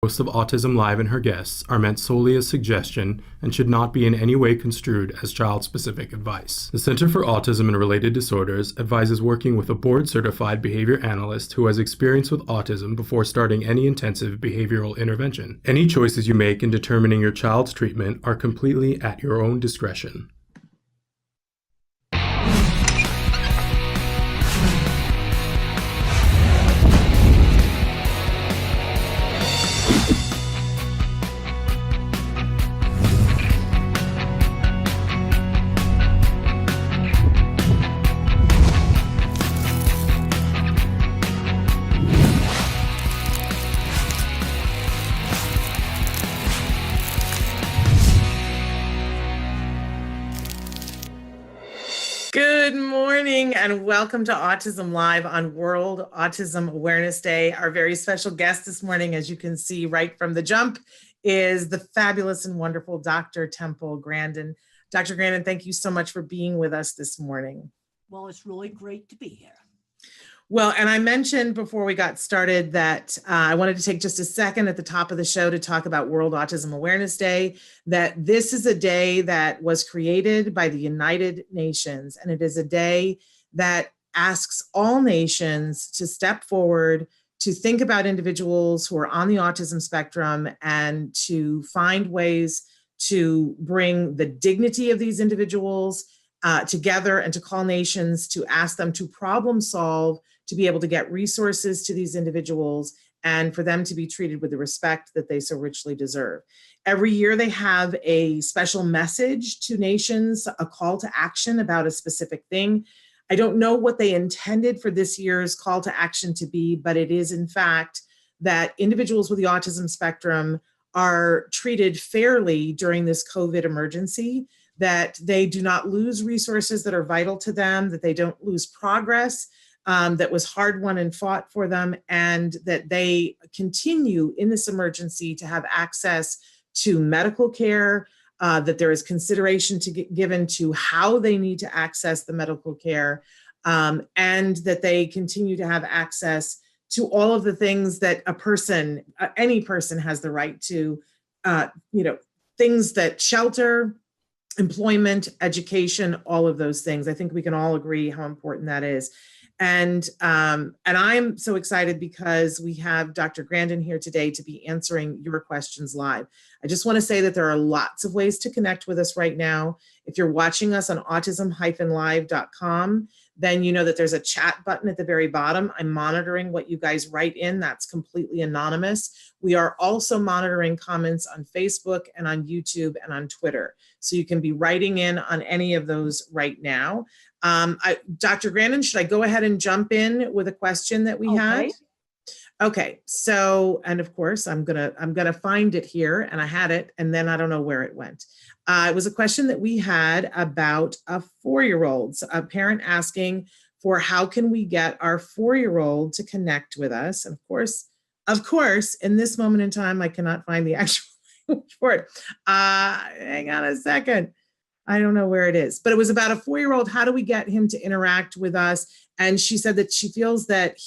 Most of Autism Live and her guests are meant solely as suggestion and should not be in any way construed as child-specific advice. The Center for Autism and Related Disorders advises working with a board-certified behavior analyst who has experience with autism before starting any intensive behavioral intervention. Any choices you make in determining your child's treatment are completely at your own discretion. Good morning and welcome to Autism Live on World Autism Awareness Day. Our very special guest this morning, as you can see right from the jump, is the fabulous and wonderful Dr. Temple Grandin. Dr. Grandin, thank you so much for being with us this morning. Well, it's really great to be here. Well, and I mentioned before we got started that I wanted to take just a second at the top of the show to talk about World Autism Awareness Day, that this is a day that was created by the United Nations, and it is a day that asks all nations to step forward, to think about individuals who are on the autism spectrum and to find ways to bring the dignity of these individuals together and to call nations to ask them to problem solve, to be able to get resources to these individuals and for them to be treated with the respect that they so richly deserve. Every year they have a special message to nations, a call to action about a specific thing. I don't know what they intended for this year's call to action to be, but it is in fact that individuals with the autism spectrum are treated fairly during this COVID emergency, that they do not lose resources that are vital to them, that they don't lose progress that was hard won and fought for them, and that they continue in this emergency to have access to medical care, that there is consideration given to how they need to access the medical care, and that they continue to have access to all of the things that a person, any person has the right to, things that shelter, employment, education, all of those things. I think we can all agree how important that is. And I'm so excited because we have Dr. Grandin here today to be answering your questions live. I just want to say that there are lots of ways to connect with us right now. If you're watching us on autism-live.com, then you know that there's a chat button at the very bottom. I'm monitoring what you guys write in. That's completely anonymous. We are also monitoring comments on Facebook and on YouTube and on Twitter. So you can be writing in on any of those right now. Dr. Grandin, should I go ahead and jump in with a question that we had? Okay, so, and of course, I'm gonna find it here, and I had it, and then I don't know where it went. It was a question that we had about a 4-year-old, a parent asking for how can we get our 4-year-old to connect with us? And of course, in this moment in time, I cannot find the actual language for it. Hang on a second. I don't know where it is, but it was about a 4-year-old. How do we get him to interact with us? And she said that she feels that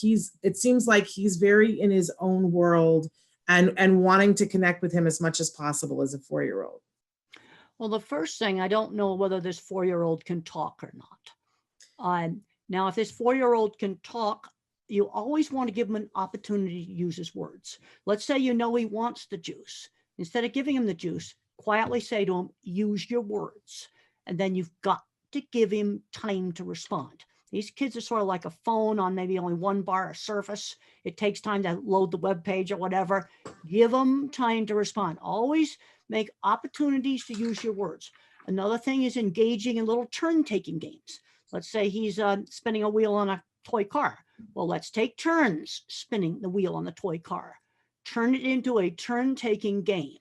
it seems like he's very in his own world and wanting to connect with him as much as possible as a 4-year-old. Well, the first thing, I don't know whether this 4-year-old can talk or not. Now, if this 4-year-old can talk, you always want to give him an opportunity to use his words. Let's say you know he wants the juice. Instead of giving him the juice, quietly say to him, use your words. And then you've got to give him time to respond. These kids are sort of like a phone on maybe only one bar of surface. It takes time to load the web page or whatever. Give them time to respond. Always make opportunities to use your words. Another thing is engaging in little turn-taking games. Let's say he's spinning a wheel on a toy car. Well, let's take turns spinning the wheel on the toy car. Turn it into a turn-taking game.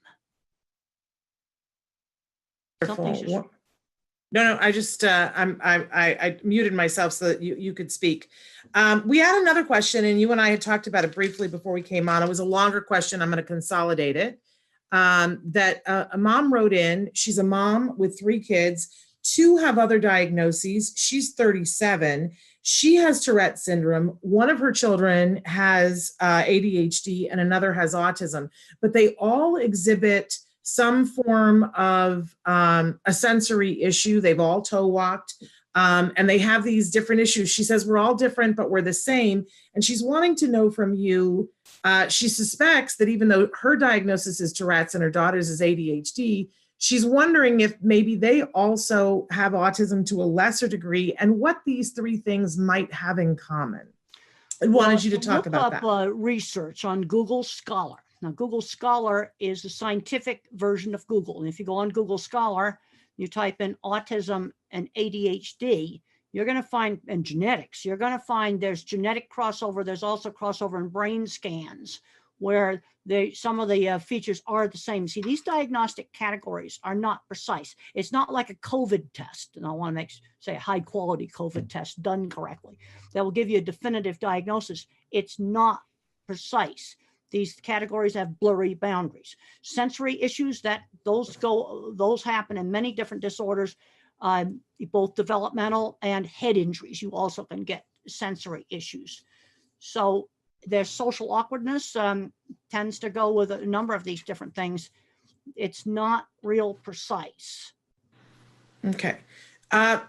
No, I just I muted myself so that you could speak. We had another question, and you and I had talked about it briefly before we came on. It was a longer question. I'm going to consolidate it. That a mom wrote in. She's a mom with 3 kids. 2 have other diagnoses. She's 37. She has Tourette syndrome. One of her children has ADHD and another has autism, but they all exhibit some form of a sensory issue. They've all toe walked. And they have these different issues. She says, we're all different, but we're the same. And she's wanting to know from you, she suspects that even though her diagnosis is Tourette's and her daughter's is ADHD, she's wondering if maybe they also have autism to a lesser degree and what these 3 things might have in common. I wanted you to talk about that. Research on Google Scholar. Now, Google Scholar is the scientific version of Google. And if you go on Google Scholar, you type in autism and ADHD, you're going to find, and genetics, you're going to find there's genetic crossover. There's also crossover in brain scans where some of the features are the same. See, these diagnostic categories are not precise. It's not like a COVID test. And I want to say a high quality COVID test done correctly that will give you a definitive diagnosis. It's not precise. These categories have blurry boundaries. Sensory issues, those happen in many different disorders, both developmental and head injuries. You also can get sensory issues. So their social awkwardness tends to go with a number of these different things. It's not real precise. Okay.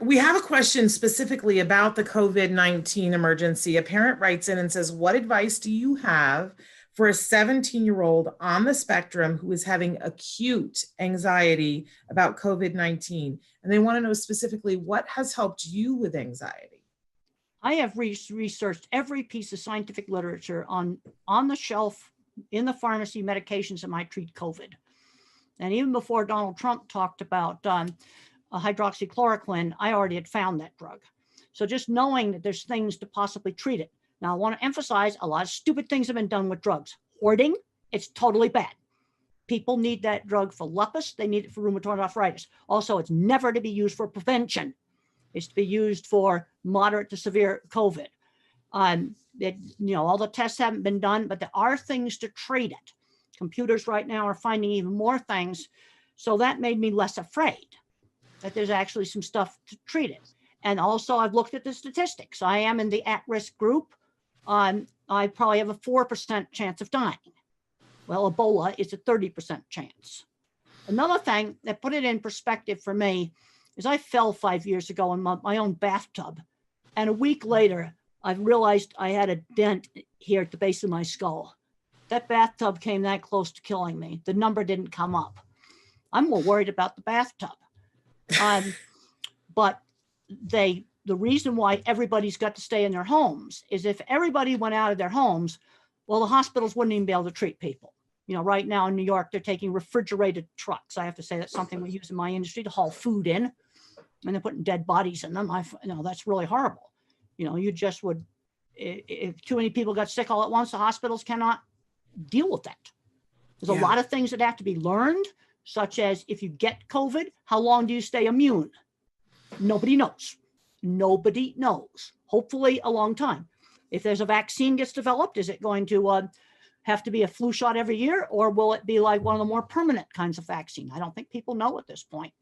We have a question specifically about the COVID-19 emergency. A parent writes in and says, what advice do you have for a 17-year-old on the spectrum who is having acute anxiety about COVID-19? And they want to know specifically what has helped you with anxiety. I have researched every piece of scientific literature on the shelf in the pharmacy medications that might treat COVID. And even before Donald Trump talked about hydroxychloroquine, I already had found that drug. So just knowing that there's things to possibly treat it. Now, I want to emphasize a lot of stupid things have been done with drugs. Hoarding, it's totally bad. People need that drug for lupus. They need it for rheumatoid arthritis. Also, it's never to be used for prevention. It's to be used for moderate to severe COVID. All the tests haven't been done, but there are things to treat it. Computers right now are finding even more things. So that made me less afraid that there's actually some stuff to treat it. And also I've looked at the statistics. I am in the at-risk group. I probably have a 4% chance of dying. Well, Ebola is a 30% chance. Another thing that put it in perspective for me is I fell 5 years ago in my own bathtub. And a week later, I realized I had a dent here at the base of my skull. That bathtub came that close to killing me. The number didn't come up. I'm more worried about the bathtub. But the reason why everybody's got to stay in their homes is if everybody went out of their homes, well, the hospitals wouldn't even be able to treat people. Right now in New York, they're taking refrigerated trucks. I have to say that's something we use in my industry to haul food in, and they're putting dead bodies in them. That's really horrible. You just would, if too many people got sick all at once, the hospitals cannot deal with that. There's a lot of things that have to be learned, such as if you get COVID, how long do you stay immune? Nobody knows. Nobody knows. Hopefully a long time. If there's a vaccine gets developed, is it going to have to be a flu shot every year, or will it be like one of the more permanent kinds of vaccine? I don't think people know at this point.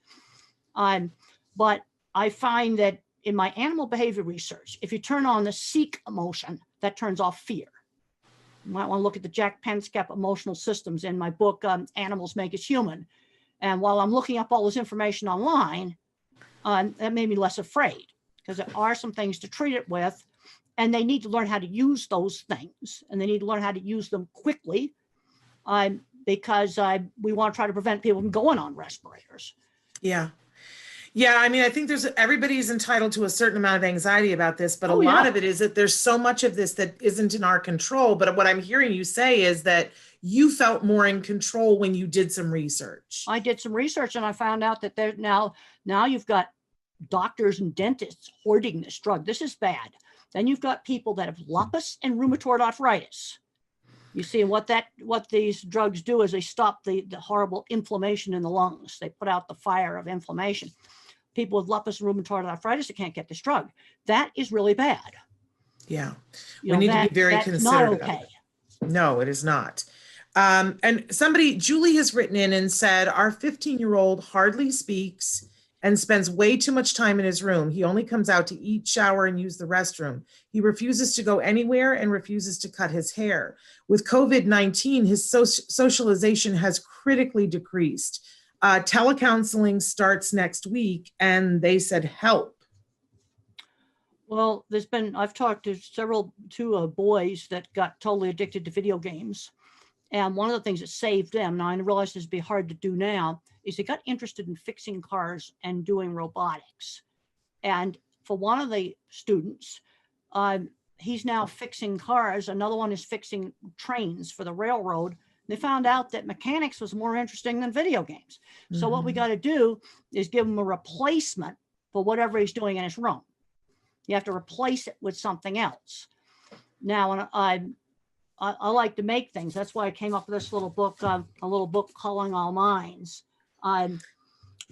But I find that in my animal behavior research, if you turn on the seek emotion, that turns off fear. You might want to look at the Jack Penskep emotional systems in my book, Animals Make Us Human. And while I'm looking up all this information online, that made me less afraid, because there are some things to treat it with, and they need to learn how to use those things, and they need to learn how to use them quickly, because we want to try to prevent people from going on respirators. Yeah. Yeah, I mean, I think everybody's entitled to a certain amount of anxiety about this, but a lot of it is that there's so much of this that isn't in our control. But what I'm hearing you say is that you felt more in control when you did some research. I did some research and I found out that now you've got doctors and dentists hoarding this drug. This is bad. Then you've got people that have lupus and rheumatoid arthritis. You see, what these drugs do is they stop the horrible inflammation in the lungs. They put out the fire of inflammation. People with lupus and rheumatoid arthritis that can't get this drug. That is really bad. Yeah. We need to be very considerate. Not okay. No, it is not. And Julie has written in and said, our 15-year-old hardly speaks, and spends way too much time in his room. He only comes out to eat, shower, and use the restroom. He refuses to go anywhere and refuses to cut his hair. With COVID-19, his socialization has critically decreased. Telecounseling starts next week, and they said help. Well, I've talked to two boys that got totally addicted to video games. And one of the things that saved them, now I realize this would be hard to do now, is they got interested in fixing cars and doing robotics. And for one of the students, he's now fixing cars. Another one is fixing trains for the railroad. They found out that mechanics was more interesting than video games. So what we got to do is give him a replacement for whatever he's doing in his room. You have to replace it with something else. Now, I like to make things. That's why I came up with this little book, a little book, Calling All Minds.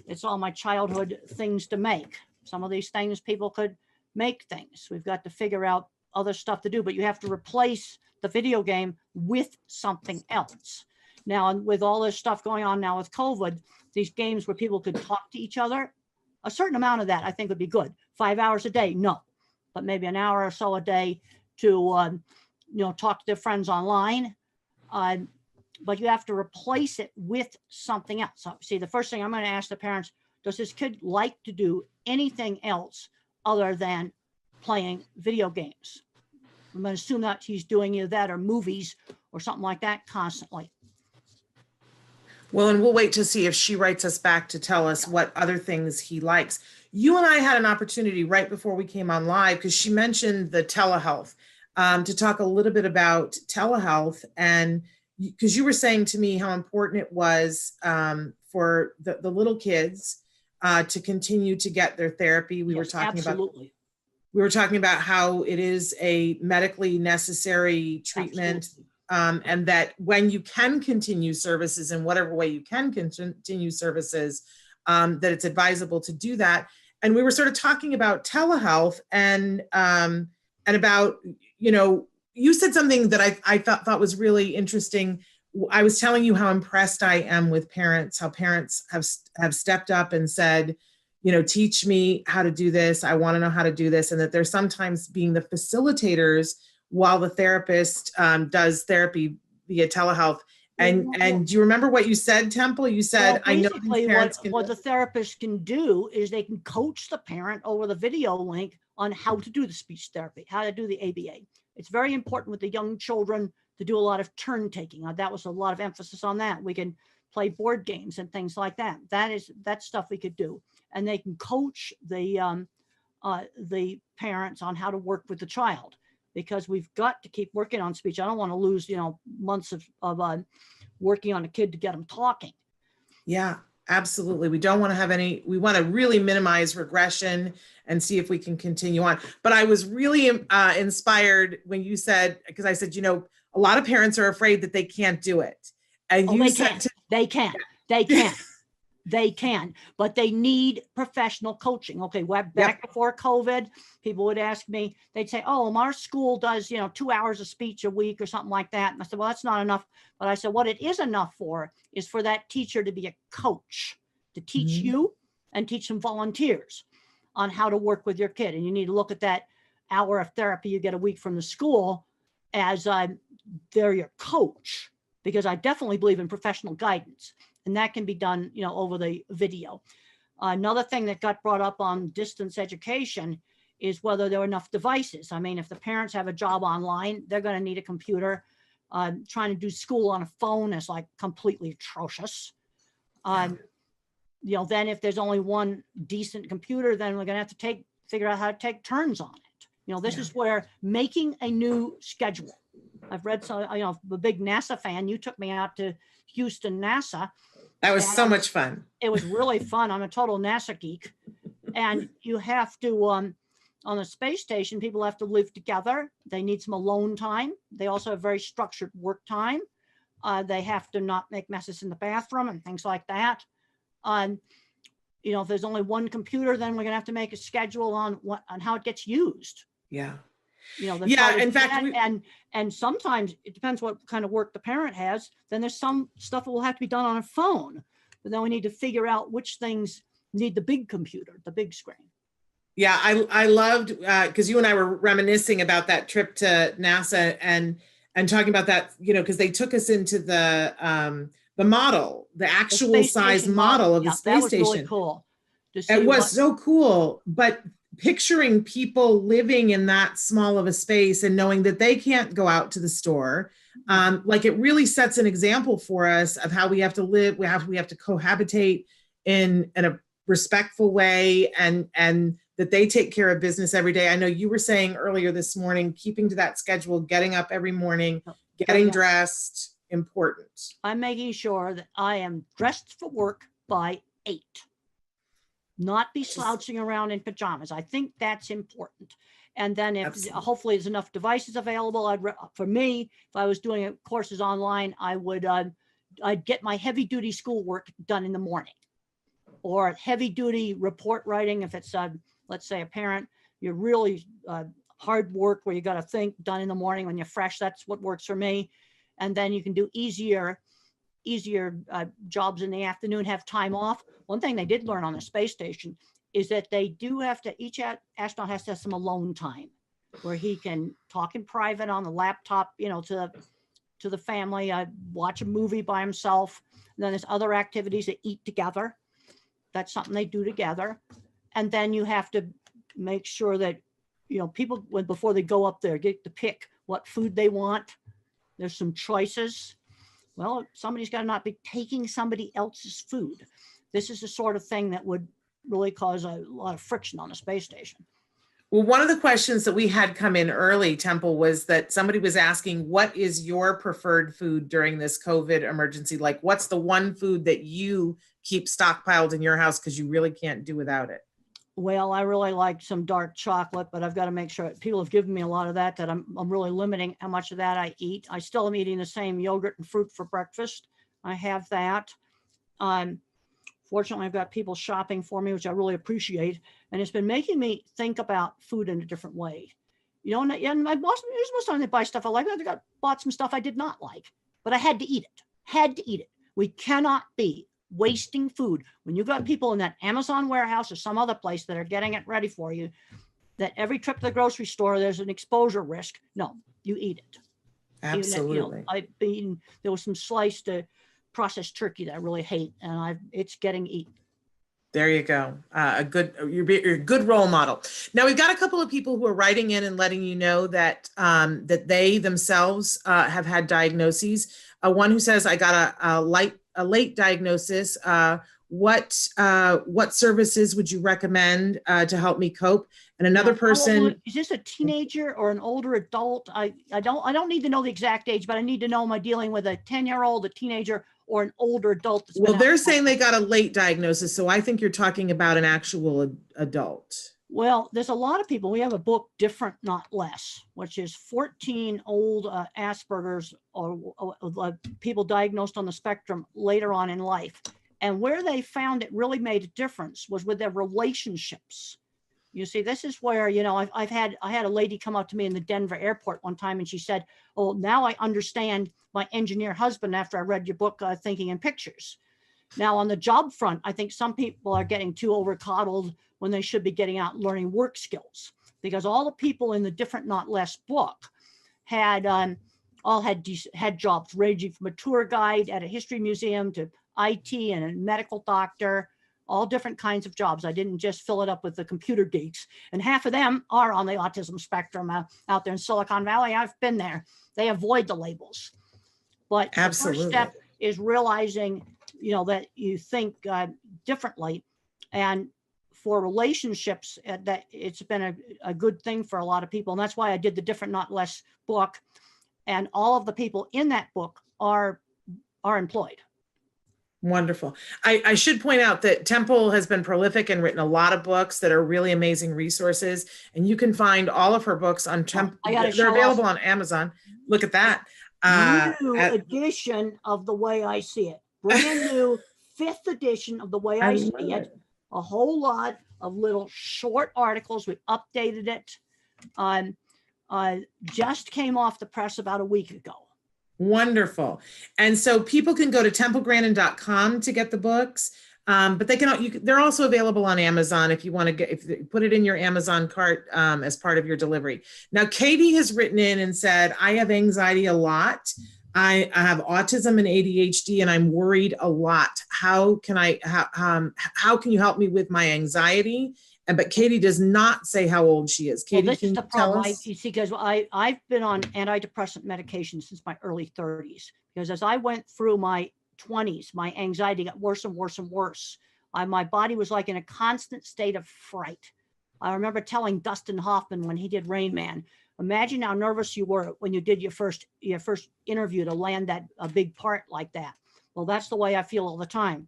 It's all my childhood things to make. Some of these things people could make things. We've got to figure out other stuff to do, but you have to replace the video game with something else. Now, with all this stuff going on now with COVID, these games where people could talk to each other, a certain amount of that I think would be good. 5 hours a day, no, but maybe an hour or so a day to talk to their friends online. But you have to replace it with something else. So, see, the first thing I'm going to ask the parents, does this kid like to do anything else other than playing video games? I'm going to assume that he's doing either that or movies or something like that constantly. Well, and we'll wait to see if she writes us back to tell us what other things he likes. You and I had an opportunity right before we came on live, because she mentioned the telehealth, to talk a little bit about telehealth. And because you were saying to me how important it was for the little kids to continue to get their therapy. We were talking about how it is a medically necessary treatment. And that when you can continue services in whatever way you can continue services, that it's advisable to do that. And we were sort of talking about telehealth and about, you said something that I thought was really interesting. I was telling you how impressed I am with parents, how parents have stepped up and said, teach me how to do this. I want to know how to do this. And that they're sometimes being the facilitators while the therapist does therapy via telehealth. And do you remember what you said, Temple? You said, I know these parents what the therapist can do is they can coach the parent over the video link on how to do the speech therapy, how to do the ABA. It's very important with the young children to do a lot of turn taking. That was a lot of emphasis on that. We can play board games and things like that. That's stuff we could do. And they can coach the parents on how to work with the child, because we've got to keep working on speech. I don't want to lose, months of working on a kid to get them talking. Yeah, absolutely. We don't want to have we want to really minimize regression and see if we can continue on. But I was really inspired when you said, because I said, a lot of parents are afraid that they can't do it. And you said they can, but they need professional coaching. Okay, back before COVID, people would ask me, they'd say, oh, our school does, 2 hours of speech a week or something like that. And I said, well, that's not enough. But I said, what it is enough for is for that teacher to be a coach, to teach you and teach some volunteers on how to work with your kid. And you need to look at that hour of therapy you get a week from the school as they're your coach, because I definitely believe in professional guidance. And that can be done, over the video. Another thing that got brought up on distance education is whether there are enough devices. I mean, if the parents have a job online, they're going to need a computer. Trying to do school on a phone is like completely atrocious. Then if there's only one decent computer, then we're going to have to figure out how to take turns on it. This is where making a new schedule. I've read a big NASA fan. You took me out to Houston, NASA. That was so much fun. It was really fun. I'm a total NASA geek. And you have to, on the space station, people have to live together. They need some alone time. They also have very structured work time. They have to not make messes in the bathroom and things like that. If there's only one computer, then we're going to have to make a schedule on how it gets used. Yeah. In fact, and sometimes it depends what kind of work the parent has. Then there's some stuff that will have to be done on a phone, but then we need to figure out which things need the big computer, the big screen. Yeah, I loved, because you and I were reminiscing about that trip to NASA and talking about that, because they took us into the model, the actual space size station model of the Yeah, space that was station. really cool to see. It was so cool, but picturing people living in that small of a space and knowing that they can't go out to the store, like it really sets an example for us of how we have to live. We have to cohabitate in a respectful way, and that they take care of business every day. I know you were saying earlier this morning, keeping to that schedule, getting up every morning, getting dressed, important. I'm making sure that I am dressed for work by 8. Not be slouching around in pajamas. I think that's important. And then if hopefully there's enough devices available, for me, if I was doing courses online, I'd get my heavy duty schoolwork done in the morning, or heavy duty report writing. If it's let's say a parent, you're really hard work where you got to think, done in the morning when you're fresh. That's what works for me. And then you can do easier jobs in the afternoon, have time off. One thing they did learn on the space station is that they do have to, each astronaut has to have some alone time where he can talk in private on the laptop, to the family, watch a movie by himself. And then there's other activities that eat together. That's something they do together. And then you have to make sure that, people, before they go up there, get to pick what food they want. There's some choices. Well, somebody's got to not be taking somebody else's food. This is the sort of thing that would really cause a lot of friction on the space station. Well, one of the questions that we had come in early, Temple, was that somebody was asking, what is your preferred food during this COVID emergency? Like, what's the one food that you keep stockpiled in your house because you really can't do without it? Well, I really like some dark chocolate, but I've got to make sure people have given me a lot of that I'm really limiting how much of that I eat. I still am eating the same yogurt and fruit for breakfast. I have that. Fortunately, I've got people shopping for me, which I really appreciate. And it's been making me think about food in a different way. And my boss, most time they buy stuff I like. I bought some stuff I did not like, but I had to eat it. We cannot be wasting food when you've got people in that Amazon warehouse or some other place that are getting it ready for you, that every trip to the grocery store, there's an exposure risk. No, you eat it. Absolutely. There was some sliced processed turkey that I really hate, and it's getting eaten. There you go. You're a good role model. Now we've got a couple of people who are writing in and letting you know that that they themselves have had diagnoses. One who says, I got a late diagnosis. What services would you recommend to help me cope? And another person, is this a teenager or an older adult? I don't need to know the exact age, but I need to know, am I dealing with a 10-year-old, a teenager, or an older adult? Well, they're saying they got a late diagnosis, so I think you're talking about an actual adult. Well, there's a lot of people. We have a book, Different Not Less, which is 14 old Asperger's or people diagnosed on the spectrum later on in life. And where they found it really made a difference was with their relationships. You see, this is where, I had a lady come up to me in the Denver airport one time, and she said, oh, now I understand my engineer husband after I read your book, Thinking in Pictures. Now, on the job front, I think some people are getting too overcoddled when they should be getting out and learning work skills, because all the people in the Different Not Less book had jobs ranging from a tour guide at a history museum to IT and a medical doctor, all different kinds of jobs. I didn't just fill it up with the computer geeks, and half of them are on the autism spectrum out there in Silicon Valley. I've been there. They avoid the labels. But Absolutely. The first step is realizing, that you think differently. And for relationships, that it's been a good thing for a lot of people. And that's why I did the Different Not Less book. And all of the people in that book are employed. Wonderful. I should point out that Temple has been prolific and written a lot of books that are really amazing resources. And you can find all of her books on Temple. They're available on Amazon. Look at that. New edition of The Way I See It. Brand new 5th edition of The Way I See It. A whole lot of little short articles. We updated it. Just came off the press about a week ago. Wonderful. And so people can go to templegrandin.com to get the books. But they're also available on Amazon if you want to put it in your Amazon cart as part of your delivery. Now, Katie has written in and said, I have anxiety a lot. I have autism and ADHD, and I'm worried a lot. How can you help me with my anxiety? But Katie does not say how old she is. Katie, well, this can is the you tell problem. us? You see, because I've been on antidepressant medication since my early 30s, because as I went through my 20s, my anxiety got worse and worse and worse. My body was like in a constant state of fright. I remember telling Dustin Hoffman when he did Rain Man, imagine how nervous you were when you did your first interview to land a big part like that. Well, that's the way I feel all the time.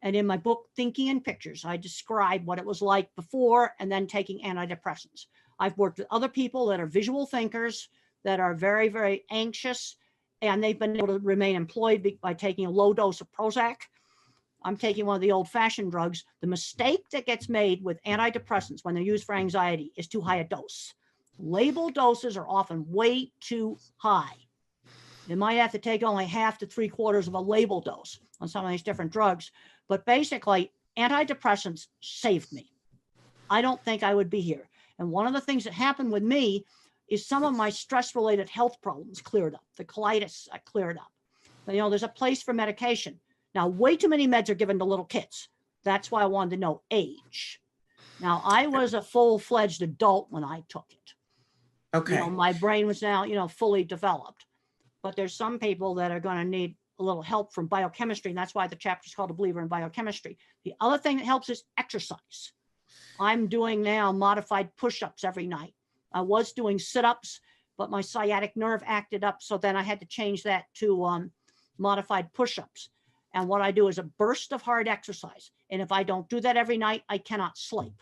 And in my book, Thinking in Pictures, I describe what it was like before and then taking antidepressants. I've worked with other people that are visual thinkers, that are very, very anxious, and they've been able to remain employed by taking a low dose of Prozac. I'm taking one of the old-fashioned drugs. The mistake that gets made with antidepressants when they're used for anxiety is too high a dose. Label doses are often way too high. You might have to take only half to 3/4 of a label dose on some of these different drugs. But basically, antidepressants saved me. I don't think I would be here. And one of the things that happened with me is some of my stress-related health problems cleared up. The colitis cleared up. But, there's a place for medication. Now, way too many meds are given to little kids. That's why I wanted to know age. Now, I was a full-fledged adult when I took it. Okay. My brain was now, fully developed. But there's some people that are going to need a little help from biochemistry, and that's why the chapter is called A Believer in Biochemistry. The other thing that helps is exercise. I'm doing now modified push-ups every night. I was doing sit-ups, but my sciatic nerve acted up, so then I had to change that to modified push-ups. And what I do is a burst of hard exercise. And if I don't do that every night, I cannot sleep.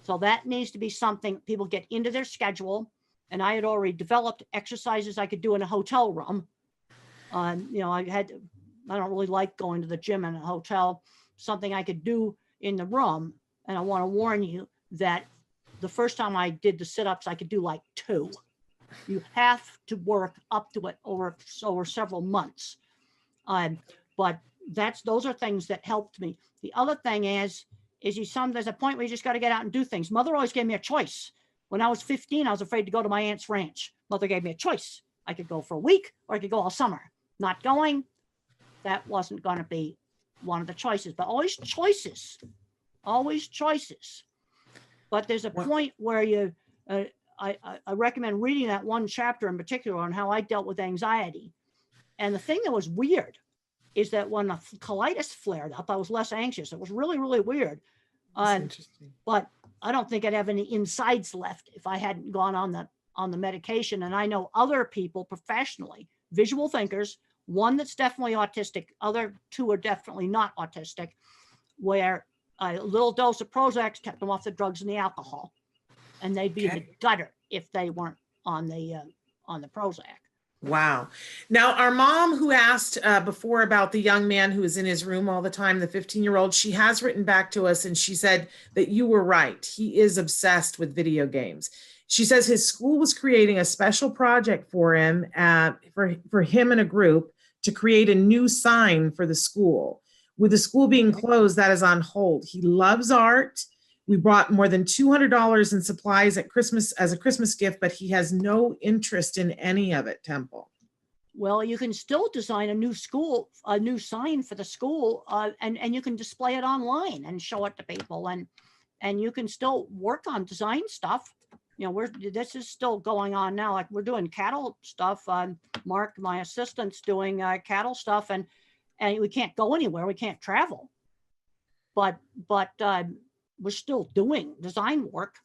So that needs to be something people get into their schedule. And I had already developed exercises I could do in a hotel room. I don't really like going to the gym in a hotel, something I could do in the room. And I want to warn you that the first time I did the sit-ups, I could do like 2. You have to work up to it over several months. But those are things that helped me. The other thing is there's a point where you just got to get out and do things. Mother always gave me a choice. When I was 15, I was afraid to go to my aunt's ranch. Mother gave me a choice. I could go for a week or I could go all summer. Not going, that wasn't going to be one of the choices, but always choices. But there's a point where I recommend reading that one chapter in particular on how I dealt with anxiety. And the thing that was weird is that when the colitis flared up, I was less anxious. It was really, really weird. Interesting. But I don't think I'd have any insides left if I hadn't gone on the medication. And I know other people professionally, visual thinkers, one that's definitely autistic, other 2 are definitely not autistic, where a little dose of Prozac kept them off the drugs and the alcohol, and they'd be in the gutter if they weren't on the Prozac. Wow. Now, our mom who asked before about the young man who is in his room all the time, the 15-year-old, she has written back to us and she said that you were right. He is obsessed with video games. She says his school was creating a special project for him, for him and a group to create a new sign for the school. With the school being closed, that is on hold. He loves art. We brought more than $200 in supplies at Christmas as a Christmas gift, but he has no interest in any of it, Temple. Well, you can still design a new sign for the school, and you can display it online and show it to people, and you can still work on design stuff. This is still going on now. Like we're doing cattle stuff. Mark, my assistant's doing cattle stuff, and we can't go anywhere. We can't travel, but we're still doing design work.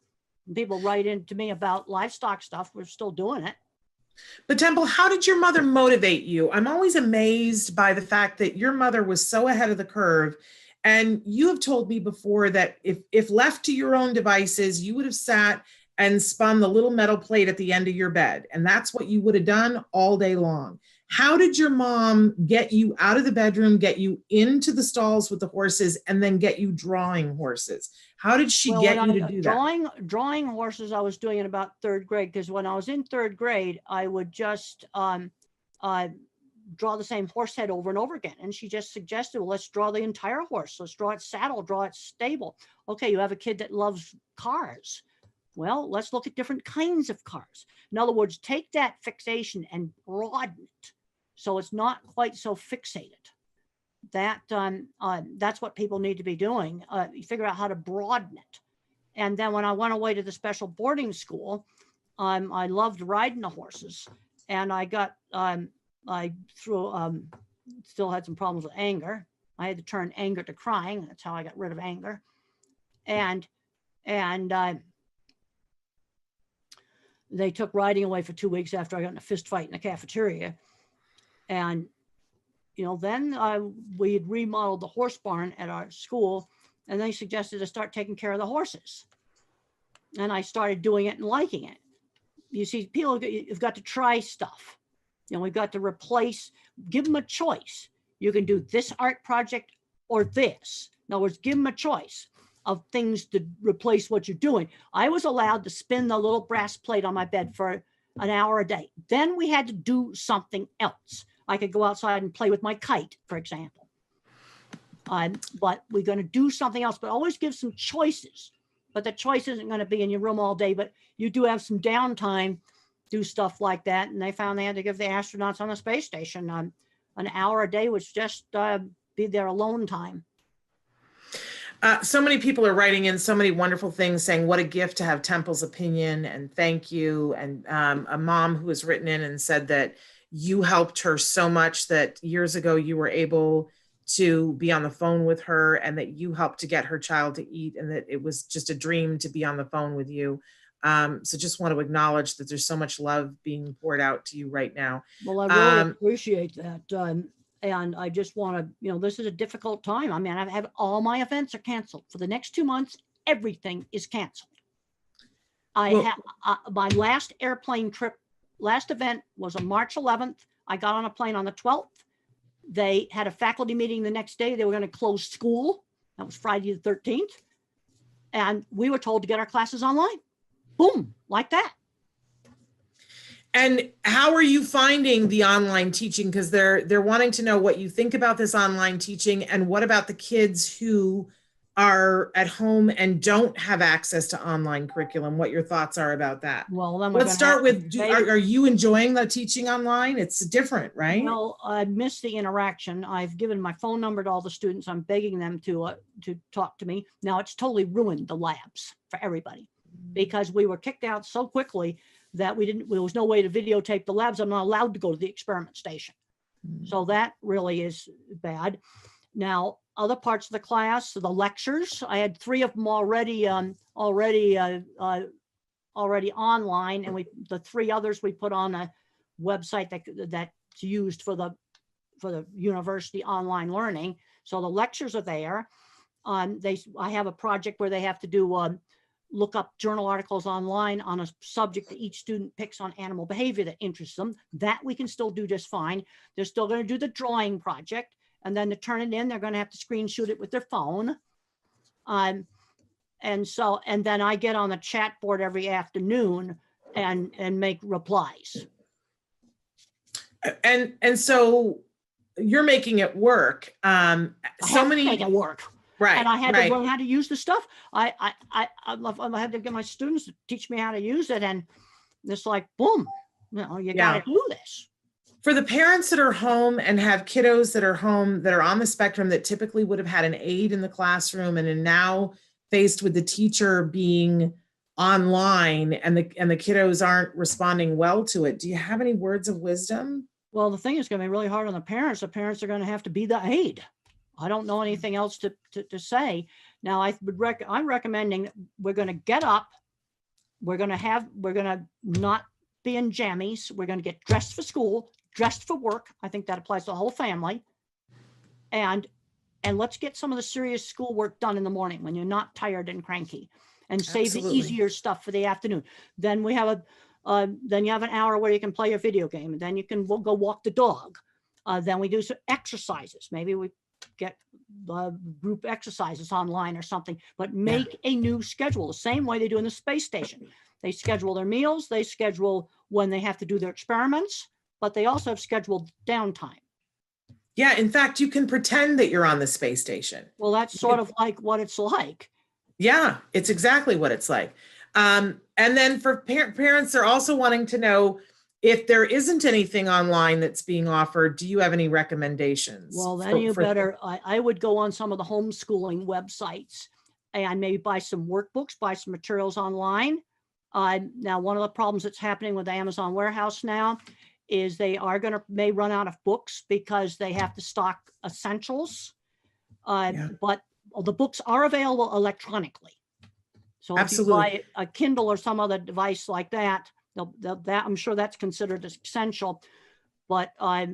People write in to me about livestock stuff. We're still doing it. But Temple, how did your mother motivate you? I'm always amazed by the fact that your mother was so ahead of the curve. And you have told me before that if left to your own devices, you would have sat and spun the little metal plate at the end of your bed. And that's what you would have done all day long. How did your mom get you out of the bedroom, get you into the stalls with the horses, and then get you drawing horses? How did she get you to do that? Drawing horses, I was doing in about 3rd grade, because when I was in 3rd grade, I would just draw the same horse head over and over again. And she just suggested, well, let's draw the entire horse. Let's draw its saddle, draw its stable. Okay, you have a kid that loves cars. Well, let's look at different kinds of cars. In other words, take that fixation and broaden it so it's not quite so fixated. That's what people need to be doing. You figure out how to broaden it. And then when I went away to the special boarding school, I loved riding the horses, and I still had some problems with anger. I had to turn anger to crying. That's how I got rid of anger. And they took riding away for 2 weeks after I got in a fist fight in the cafeteria. And, then we had remodeled the horse barn at our school, and they suggested to start taking care of the horses. And I started doing it and liking it. You see, people, you've got to try stuff. We've got to replace, give them a choice. You can do this art project or this. In other words, give them a choice of things to replace what you're doing. I was allowed to spin the little brass plate on my bed for an hour a day. Then we had to do something else. I could go outside and play with my kite, for example. But we're going to do something else, but always give some choices. But the choice isn't going to be in your room all day, but you do have some downtime, do stuff like that. And they found they had to give the astronauts on the space station an hour a day, which just be their alone time. So many people are writing in so many wonderful things saying what a gift to have Temple's opinion and thank you. And a mom who has written in and said that you helped her so much that years ago you were able to be on the phone with her and that you helped to get her child to eat and that it was just a dream to be on the phone with you. So just want to acknowledge that there's so much love being poured out to you right now. Well, I really appreciate that. And I just want to, this is a difficult time. I mean, I've had all my events are canceled for the next 2 months. Everything is canceled. My last airplane trip, last event was on March 11th. I got on a plane on the 12th. They had a faculty meeting the next day. They were going to close school. That was Friday the 13th. And we were told to get our classes online. Boom, like that. And how are you finding the online teaching? Because they're wanting to know what you think about this online teaching and what about the kids who are at home and don't have access to online curriculum, what your thoughts are about that. Well, then let's start with, are you enjoying the teaching online? It's different, right? Well, I miss the interaction. I've given my phone number to all the students. I'm begging them to talk to me. Now it's totally ruined the labs for everybody because we were kicked out so quickly that there was no way to videotape the labs. I'm not allowed to go to the experiment station. So that really is bad. Now, other parts of the class, the lectures, I had 3 of them already online, and the 3 others we put on a website that's used for the university online learning. So the lectures are there. I have a project where they have to do look up journal articles online on a subject that each student picks on animal behavior that interests them. That we can still do just fine. They're still going to do the drawing project. And then to turn it in, they're going to have to screenshot it with their phone. And then I get on the chat board every afternoon and make replies. And so you're making it work. Make it work. Right. And I had to learn how to use the stuff. I had to get my students to teach me how to use it. And it's like, boom, you got to do this. For the parents that are home and have kiddos that are home that are on the spectrum that typically would have had an aide in the classroom and are now faced with the teacher being online and the kiddos aren't responding well to it, do you have any words of wisdom? Well, the thing is going to be really hard on the parents. The parents are going to have to be the aide. I don't know anything else to say. Now, I'm recommending that we're going to get up. We're going to not be in jammies. We're going to get dressed for school, dressed for work. I think that applies to the whole family. And let's get some of the serious schoolwork done in the morning when you're not tired and cranky, and save the easier stuff for the afternoon. Then we have then you have an hour where you can play your video game, and then you can go walk the dog. Then we do some exercises. Maybe we get group exercises online or something, but make a new schedule the same way they do in the space station. They schedule their meals, they schedule when they have to do their experiments, but they also have scheduled downtime. Yeah, in fact, you can pretend that you're on the space station. Well, that's sort of like what it's like. Yeah, it's exactly what it's like. And then for parents, they're also wanting to know if there isn't anything online that's being offered, do you have any recommendations? Well, then you better, I would go on some of the homeschooling websites and maybe buy some workbooks, buy some materials online. Now, one of the problems that's happening with Amazon Warehouse now is they are may run out of books because they have to stock essentials. But the books are available electronically. So Absolutely. if you buy a Kindle or some other device like that, that I'm sure that's considered essential. But no,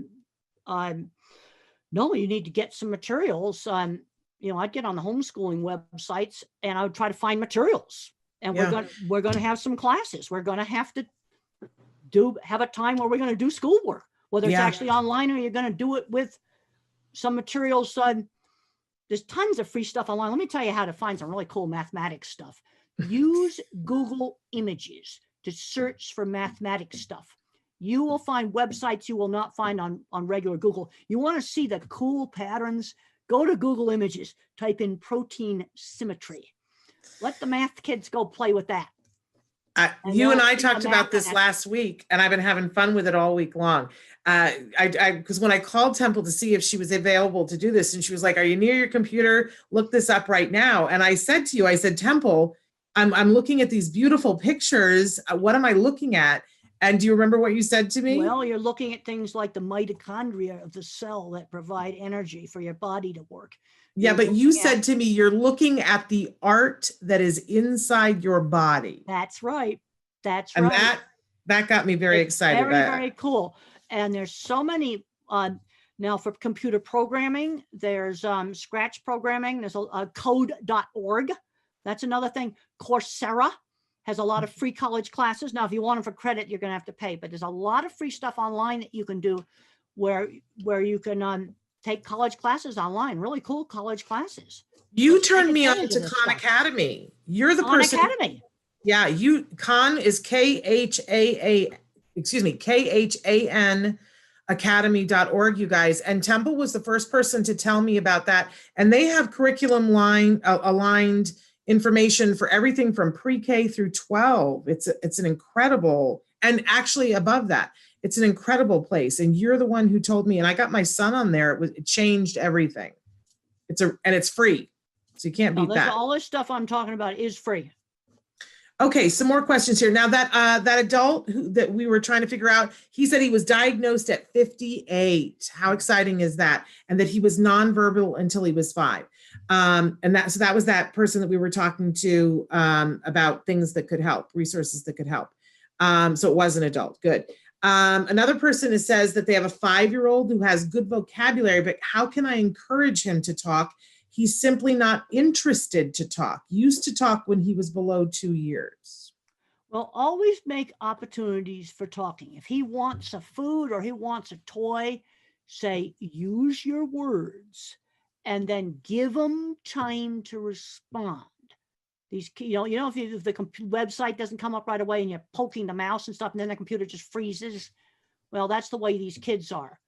you need to get some materials. I'd get on the homeschooling websites and I would try to find materials. And we're going to have some classes. We're going to have to have a time where we're going to do schoolwork, whether it's actually online or you're going to do it with some materials. There's tons of free stuff online. Let me tell you how to find some really cool mathematics stuff. Use Google Images to search for mathematics stuff. You will find websites you will not find on regular Google. You want to see the cool patterns? Go to Google Images, type in protein symmetry. Let the math kids go play with that. You and I talked about this last week, and I've been having fun with it all week long. Because when I called Temple to see if she was available to do this, and she was like, "Are you near your computer? Look this up right now." And I said to you, I said, "Temple, I'm looking at these beautiful pictures. What am I looking at?" And do you remember what you said to me? Well, you're looking at things like the mitochondria of the cell that provide energy for your body to work. Yeah, but you said to me, you're looking at the art that is inside your body. That's right. That's right. And that got me very excited. Very, very cool. And there's so many, now for computer programming, there's Scratch programming, there's a code.org. That's another thing. Coursera has a lot of free college classes. Now, if you want them for credit, you're going to have to pay, but there's a lot of free stuff online that you can do where you can take college classes online, really cool college classes. You turned me on to Khan Academy. You're the person. Khan Academy. Yeah, Khan is KHAN academy.org, you guys. And Temple was the first person to tell me about that. And they have curriculum aligned information for everything from pre-K through 12. It's an incredible, and actually above that, it's an incredible place. And you're the one who told me, and I got my son on there. It changed everything. And it's free. So you can't beat that. All this stuff I'm talking about is free. Okay, some more questions here. Now that adult that we were trying to figure out, he said he was diagnosed at 58. How exciting is that? And that he was nonverbal until he was 5. And that was that person that we were talking to about things that could help, resources that could help. So it was an adult. Good. Another person says that they have a 5-year-old who has good vocabulary, but how can I encourage him to talk? He's simply not interested to talk. Used to talk when he was below 2 years. Well, always make opportunities for talking. If he wants a food or he wants a toy, say, use your words and then give him time to respond. These, if the website doesn't come up right away and you're poking the mouse and stuff, and then the computer just freezes. Well, that's the way these kids are.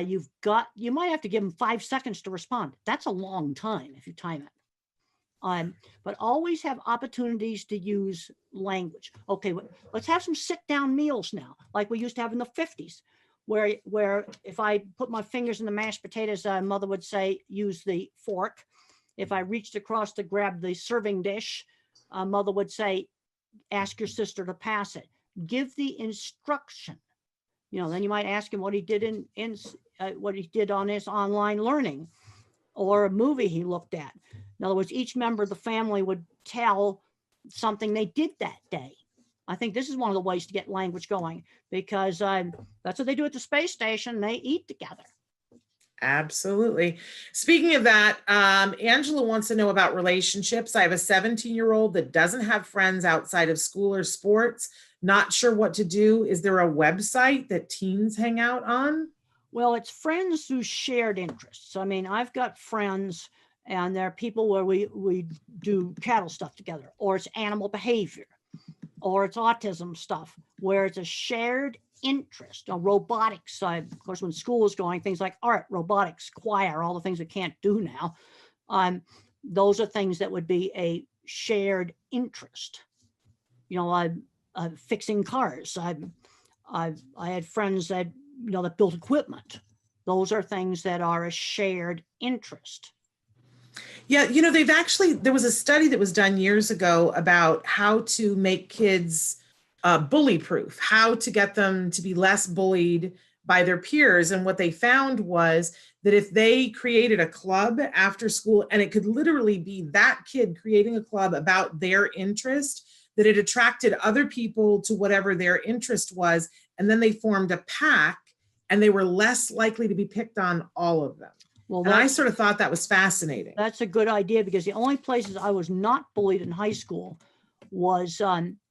You might have to give them 5 seconds to respond. That's a long time if you time it. But always have opportunities to use language. Okay, let's have some sit-down meals now, like we used to have in the 50s, where if I put my fingers in the mashed potatoes, mother would say, use the fork. If I reached across to grab the serving dish, mother would say, ask your sister to pass it. Give the instruction. Then you might ask him what he did what he did on his online learning, or a movie he looked at. In other words, each member of the family would tell something they did that day. I think this is one of the ways to get language going, because that's what they do at the space station. They eat together. Absolutely. Speaking of that, Angela wants to know about relationships. I have a 17-year-old that doesn't have friends outside of school or sports. Not sure what to do. Is there a website that teens hang out on? Well, it's friends who shared interests. I mean, I've got friends, and there are people where we do cattle stuff together, or it's animal behavior, or it's autism stuff, where it's a shared interest. Robotics, of course, when school was going, things like art, robotics, choir, all the things we can't do now. Those are things that would be a shared interest. Fixing cars. I had friends that, that built equipment. Those are things that are a shared interest. Yeah, there was a study that was done years ago about how to make kids bully proof, how to get them to be less bullied by their peers. And what they found was that if they created a club after school, and it could literally be that kid creating a club about their interest, that it attracted other people to whatever their interest was. And then they formed a pack, and they were less likely to be picked on, all of them. Well, and I sort of thought that was fascinating. That's a good idea, because the only places I was not bullied in high school was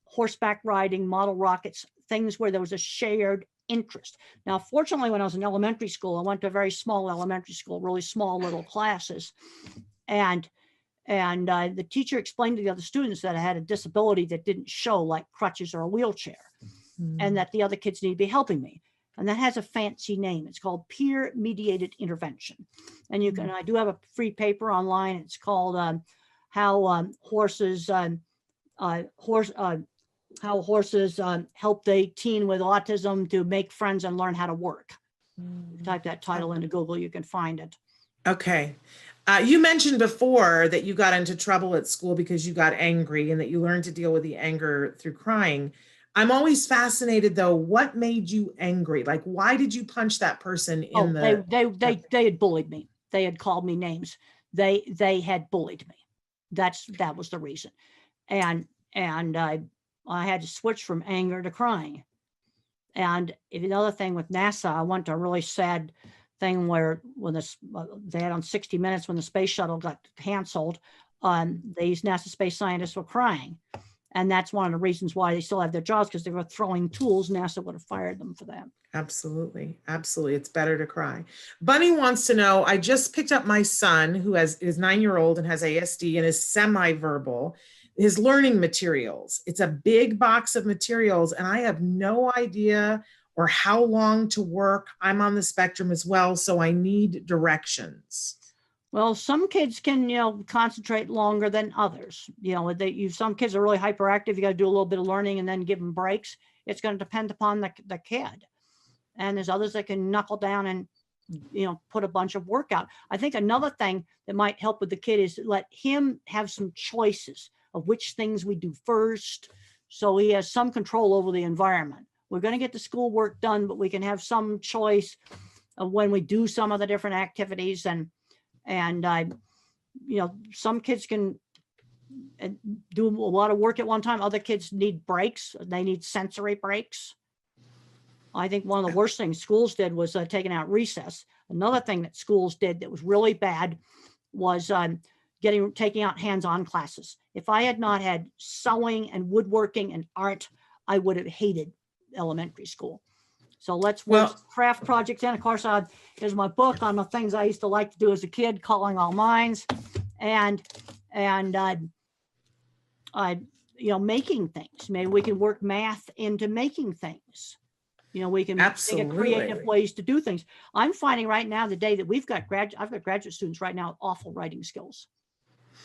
horseback riding, model rockets, things where there was a shared interest. Now, fortunately, when I was in elementary school, I went to a very small elementary school, really small little classes. And the teacher explained to the other students that I had a disability that didn't show, like crutches or a wheelchair, and that the other kids need to be helping me. And that has a fancy name. It's called peer mediated intervention. And I do have a free paper online. It's called how horses help a teen with autism to make friends and learn how to work. Type that title into Google, you can find it. Okay. You mentioned before that you got into trouble at school because you got angry, and that you learned to deal with the anger through crying. I'm always fascinated, though, what made you angry? Like, why did you punch that person in they had bullied me. They had called me names. They had bullied me. That was the reason. And I had to switch from anger to crying. And another thing with NASA, I went to a really sad thing where when they had on 60 Minutes, when the space shuttle got canceled, these NASA space scientists were crying. And that's one of the reasons why they still have their jobs, because they were throwing tools. NASA would have fired them for that. Absolutely. Absolutely. It's better to cry. Bunny wants to know, I just picked up my son who is 9-year-old and has ASD and is semi-verbal, his learning materials. It's a big box of materials, and I have no idea or how long to work. I'm on the spectrum as well, so I need directions. Well, some kids can, concentrate longer than others. Some kids are really hyperactive. You got to do a little bit of learning and then give them breaks. It's going to depend upon the kid. And there's others that can knuckle down and, put a bunch of work out. I think another thing that might help with the kid is let him have some choices of which things we do first, so he has some control over the environment. We're going to get the schoolwork done, but we can have some choice of when we do some of the different activities. And some kids can do a lot of work at one time. Other kids need breaks. They need sensory breaks. I think one of the worst things schools did was taking out recess. Another thing that schools did that was really bad was taking out hands-on classes. If I had not had sewing and woodworking and art, I would have hated elementary school. So let's work craft projects. And of course, here's my book on the things I used to like to do as a kid, Calling All Minds, and making things. Maybe we can work math into making things. We can think of creative ways to do things. I'm finding right now, the day that I've got graduate students right now with awful writing skills.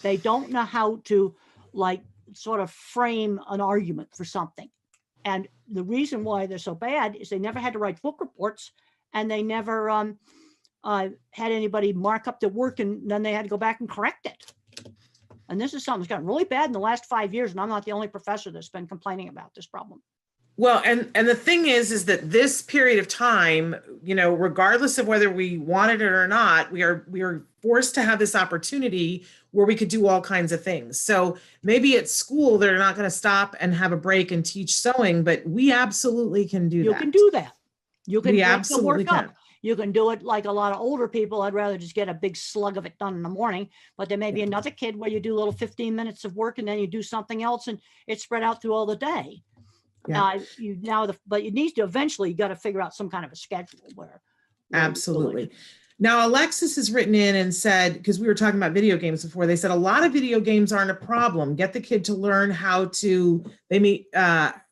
They don't know how to sort of frame an argument for something. And the reason why they're so bad is they never had to write book reports, and they never had anybody mark up their work, and then they had to go back and correct it. And this is something that's gotten really bad in the last 5 years, and I'm not the only professor that's been complaining about this problem. Well, and the thing is that this period of time, regardless of whether we wanted it or not, we are forced to have this opportunity where we could do all kinds of things. So maybe at school, they're not going to stop and have a break and teach sewing, but we absolutely can do that. You can do that. You can break the work up. You can do it like a lot of older people. I'd rather just get a big slug of it done in the morning, but there may be another kid where you do a little 15 minutes of work and then you do something else, and it's spread out through all the day. Yeah. But you need to eventually, you got to figure out some kind of a schedule where absolutely. Now, Alexis has written in and said, because we were talking about video games before, they said a lot of video games aren't a problem. Get the kid to learn how to.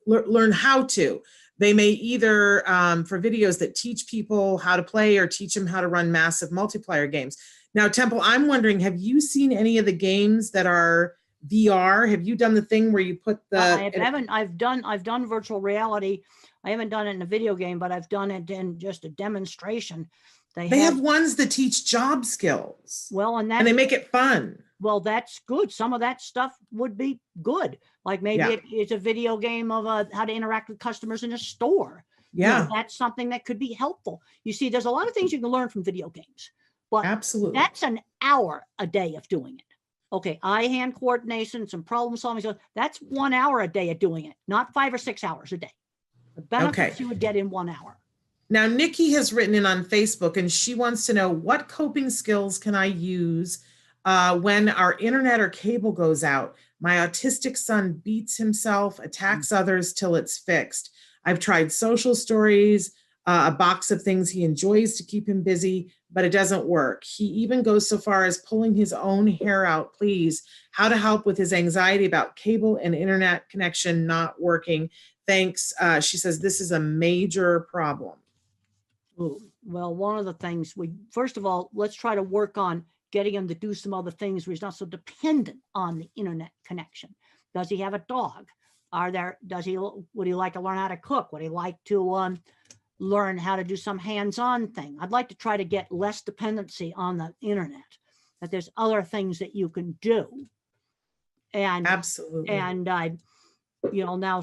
Learn how to. They may either, for videos that teach people how to play or teach them how to run massive multiplayer games. Now, Temple, I'm wondering, have you seen any of the games that are VR? Have you done the thing where you put the? I haven't. I've done virtual reality. I haven't done it in a video game, but I've done it in just a demonstration. They have ones that teach job skills. Well, and they make it fun. Well, that's good. Some of that stuff would be good. Like maybe it's a video game of how to interact with customers in a store. Yeah. You know, that's something that could be helpful. You see, there's a lot of things you can learn from video games, but absolutely, that's an hour a day of doing it. Okay, eye-hand coordination, some problem solving. So that's 1 hour a day of doing it, not 5 or 6 hours a day. The benefits you would get in 1 hour. Now, Nikki has written in on Facebook and she wants to know, what coping skills can I use when our internet or cable goes out? My autistic son beats himself, attacks others till it's fixed. I've tried social stories, a box of things he enjoys to keep him busy, but it doesn't work. He even goes so far as pulling his own hair out. Please, how to help with his anxiety about cable and internet connection not working? Thanks. She says this is a major problem. Well, one of the things first of all, let's try to work on getting him to do some other things where he's not so dependent on the internet connection. Does he have a dog? Would he like to learn how to cook? Would he like to learn how to do some hands-on thing? I'd like to try to get less dependency on the internet, that there's other things that you can do. And absolutely. And now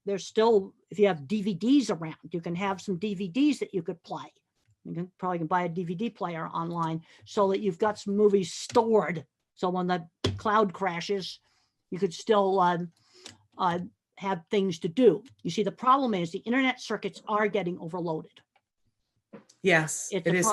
there's still, if you have DVDs around, you can have some DVDs that you could play. You probably can buy a DVD player online so that you've got some movies stored. So when the cloud crashes, you could still have things to do. You see, the problem is the internet circuits are getting overloaded. Yes, it is.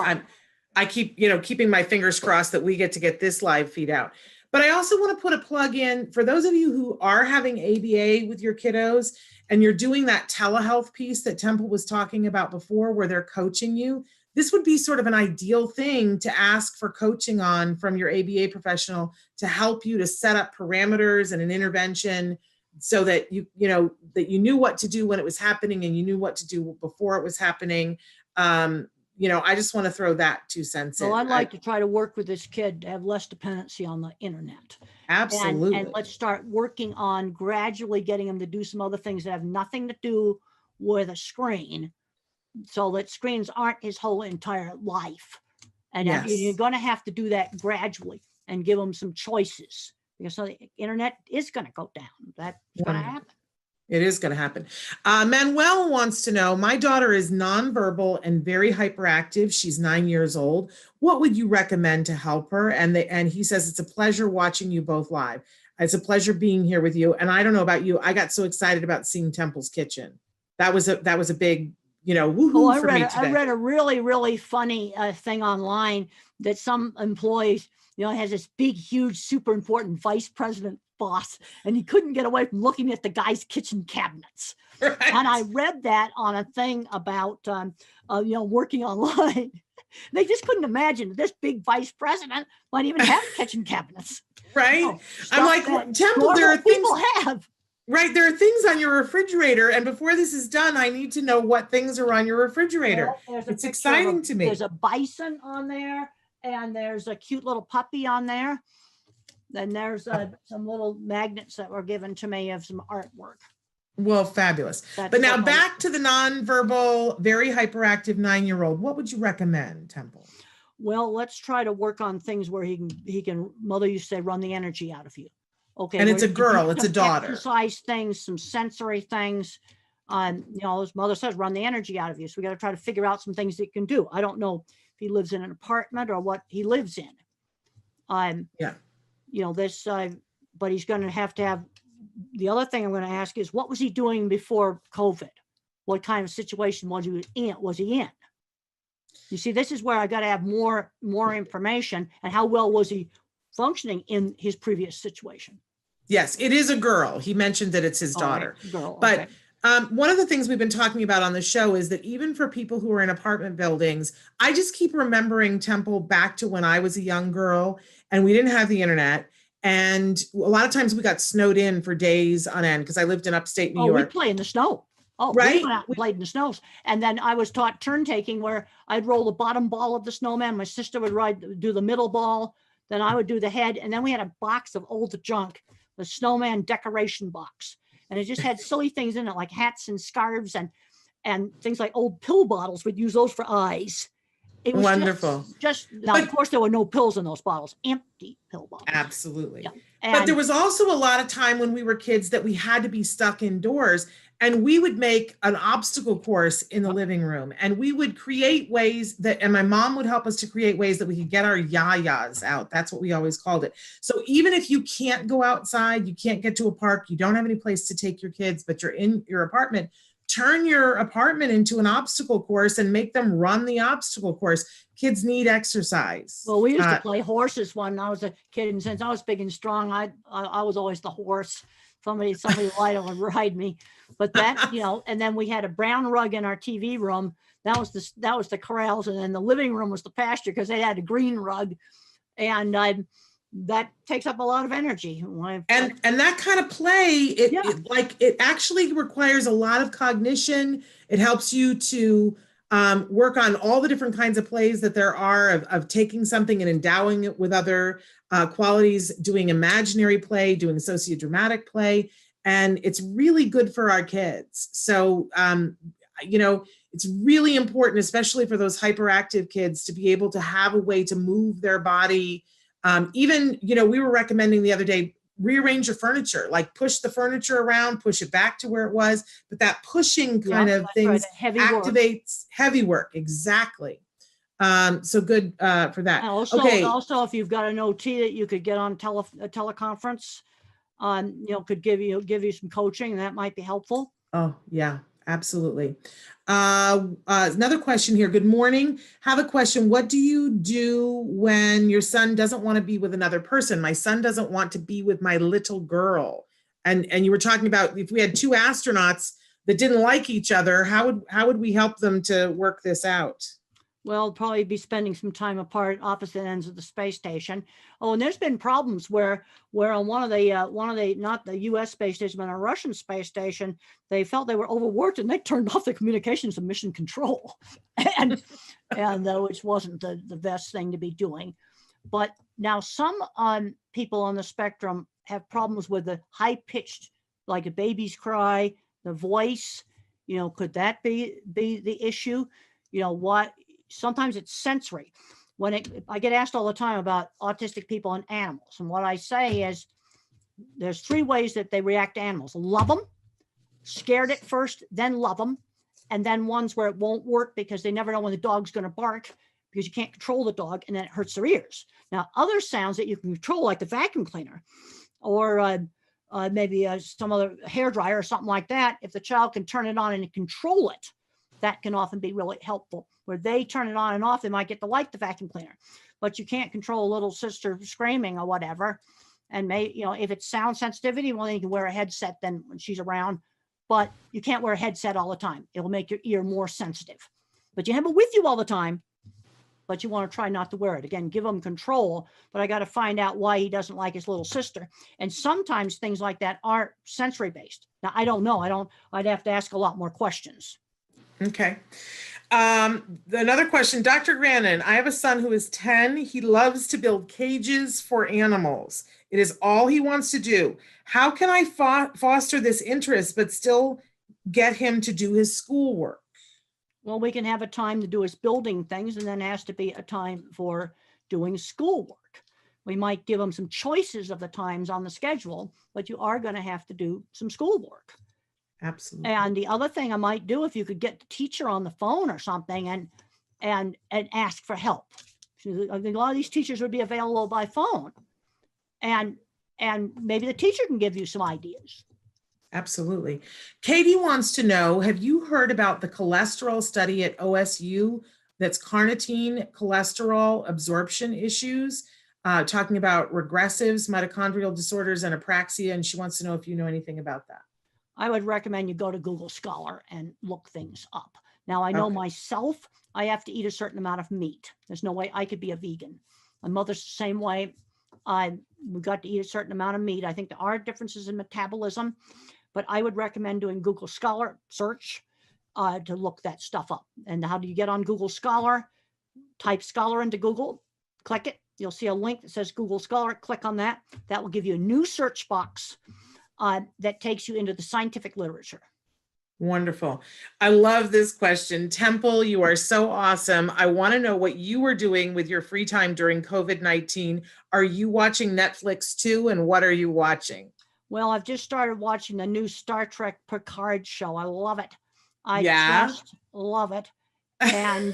I keep, keeping my fingers crossed that we get to get this live feed out. But I also want to put a plug in for those of you who are having ABA with your kiddos and you're doing that telehealth piece that Temple was talking about before, where they're coaching you. This would be sort of an ideal thing to ask for coaching on from your ABA professional to help you to set up parameters and an intervention so that you knew what to do when it was happening and you knew what to do before it was happening. I just want to throw that 2 cents in. Well, I'd like to try to work with this kid to have less dependency on the internet. Absolutely. And let's start working on gradually getting him to do some other things that have nothing to do with a screen, so that screens aren't his whole entire life. And you're going to have to do that gradually and give him some choices, because the internet is going to go down. That's going to happen. It is going to happen. Manuel wants to know, my daughter is nonverbal and very hyperactive. She's 9 years old. What would you recommend to help her? And he says, it's a pleasure watching you both live. It's a pleasure being here with you. And I don't know about you, I got so excited about seeing Temple's Kitchen. That was a big, woohoo for me today. I read a really, really funny thing online that some employees, has this big, huge, super important vice president boss, and he couldn't get away from looking at the guy's kitchen cabinets. Right. And I read that on a thing about, working online. They just couldn't imagine that this big vice president might even have kitchen cabinets. Right. I'm like, Temple, there are things have. Right. There are things on your refrigerator. And before this is done, I need to know what things are on your refrigerator. Well, it's exciting to me. There's a bison on there, and there's a cute little puppy on there. Then there's some little magnets that were given to me of some artwork. Well, fabulous. But now back to the nonverbal, very hyperactive 9-year-old. What would you recommend, Temple? Well, let's try to work on things where he can, mother used to say, run the energy out of you. Okay. And it's a girl, it's a daughter. Exercise things, some sensory things. His mother says, run the energy out of you. So we got to try to figure out some things that he can do. I don't know if he lives in an apartment or what he lives in. But he's going to have the other thing I'm going to ask is, what was he doing before COVID? What kind of situation was he in? You see, this is where I got to have more information, and how well was he functioning in his previous situation? Yes, it is a girl. He mentioned that it's his daughter. Right. Girl, but okay. One of the things we've been talking about on the show is that even for people who are in apartment buildings, I just keep remembering, Temple, back to when I was a young girl and we didn't have the internet. And a lot of times we got snowed in for days on end because I lived in upstate New York. We play in the snow. Oh, Right? we went out and played in the snows. And then I was taught turn taking, where I'd roll the bottom ball of the snowman. My sister would do the middle ball. Then I would do the head. And then we had a box of old junk, the snowman decoration box. And it just had silly things in it, like hats and scarves and things like old pill bottles. We'd use those for eyes. It was Wonderful. now, of course, there were no pills in those bottles, empty pill bottles. Absolutely. Yeah. But there was also a lot of time when we were kids that we had to be stuck indoors, and we would make an obstacle course in the living room, and we would create ways and my mom would help us to create ways that we could get our yayas out. That's what we always called it. So even if you can't go outside, you can't get to a park, you don't have any place to take your kids, but you're in your apartment, turn your apartment into an obstacle course and make them run the obstacle course. Kids need exercise. Well, we used to play horses when I was a kid, and since I was big and strong, I was always the horse. Somebody light would ride me. But that, and then we had a brown rug in our TV room. That was the corrals, and then the living room was the pasture because they had a green rug, and that takes up a lot of energy. And that kind of play, it actually requires a lot of cognition. It helps you to work on all the different kinds of plays that there are of taking something and endowing it with other qualities, doing imaginary play, doing sociodramatic play. And it's really good for our kids. So, it's really important, especially for those hyperactive kids, to be able to have a way to move their body. Even, we were recommending the other day, rearrange your furniture, like push the furniture around, push it back to where it was. But that pushing kind of things activates heavy work. Exactly. So good for that. Also, if you've got an OT that you could get on a teleconference, could give you some coaching, and that might be helpful. Oh, yeah. Absolutely. Another question here. Good morning. Have a question. What do you do when your son doesn't want to be with another person? My son doesn't want to be with my little girl. And you were talking about if we had two astronauts that didn't like each other, how would we help them to work this out? Well, probably be spending some time apart, opposite ends of the space station. Oh, and there's been problems where on one of the not the U.S. space station, but a Russian space station, they felt they were overworked and they turned off the communications of mission control, and which wasn't the best thing to be doing. But now some people on the spectrum have problems with the high pitched, like a baby's cry, the voice. Could that be the issue? What? Sometimes it's sensory. I get asked all the time about autistic people and animals. And what I say is there's three ways that they react to animals: love them, scared at first, then love them, and then ones where it won't work because they never know when the dog's going to bark because you can't control the dog, and then it hurts their ears. Now, other sounds that you can control, like the vacuum cleaner or maybe some other hairdryer or something like that, if the child can turn it on and control it, that can often be really helpful. Where they turn it on and off, they might get to like the vacuum cleaner, but you can't control a little sister screaming or whatever. And if it's sound sensitivity, well, then you can wear a headset then when she's around, but you can't wear a headset all the time. It'll make your ear more sensitive, but you have it with you all the time, but you want to try not to wear it. Again, give him control, but I got to find out why he doesn't like his little sister. And sometimes things like that are sensory based. Now, I don't know. I'd have to ask a lot more questions. Okay. Another question, Dr. Grandin, I have a son who is 10. He loves to build cages for animals. It is all he wants to do. How can I foster this interest, but still get him to do his schoolwork? Well, we can have a time to do his building things, and then has to be a time for doing schoolwork. We might give him some choices of the times on the schedule, but you are going to have to do some schoolwork. Absolutely. And the other thing I might do, if you could get the teacher on the phone or something and ask for help. I think a lot of these teachers would be available by phone, and maybe the teacher can give you some ideas. Absolutely. Katie wants to know, have you heard about the cholesterol study at OSU that's carnitine cholesterol absorption issues, talking about regressives, mitochondrial disorders, and apraxia, and she wants to know if you know anything about that. I would recommend you go to Google Scholar and look things up. Now, I know myself, I have to eat a certain amount of meat. There's no way I could be a vegan. My mother's the same way. We got to eat a certain amount of meat. I think there are differences in metabolism, but I would recommend doing Google Scholar search to look that stuff up. And how do you get on Google Scholar? Type Scholar into Google, click it. You'll see a link that says Google Scholar. Click on that. That will give you a new search box that takes you into the scientific literature. Wonderful. I love this question. Temple, you are so awesome. I want to know what you were doing with your free time during COVID-19. Are you watching Netflix too? And what are you watching? Well, I've just started watching the new Star Trek Picard show. I love it. I Yeah. just love it. And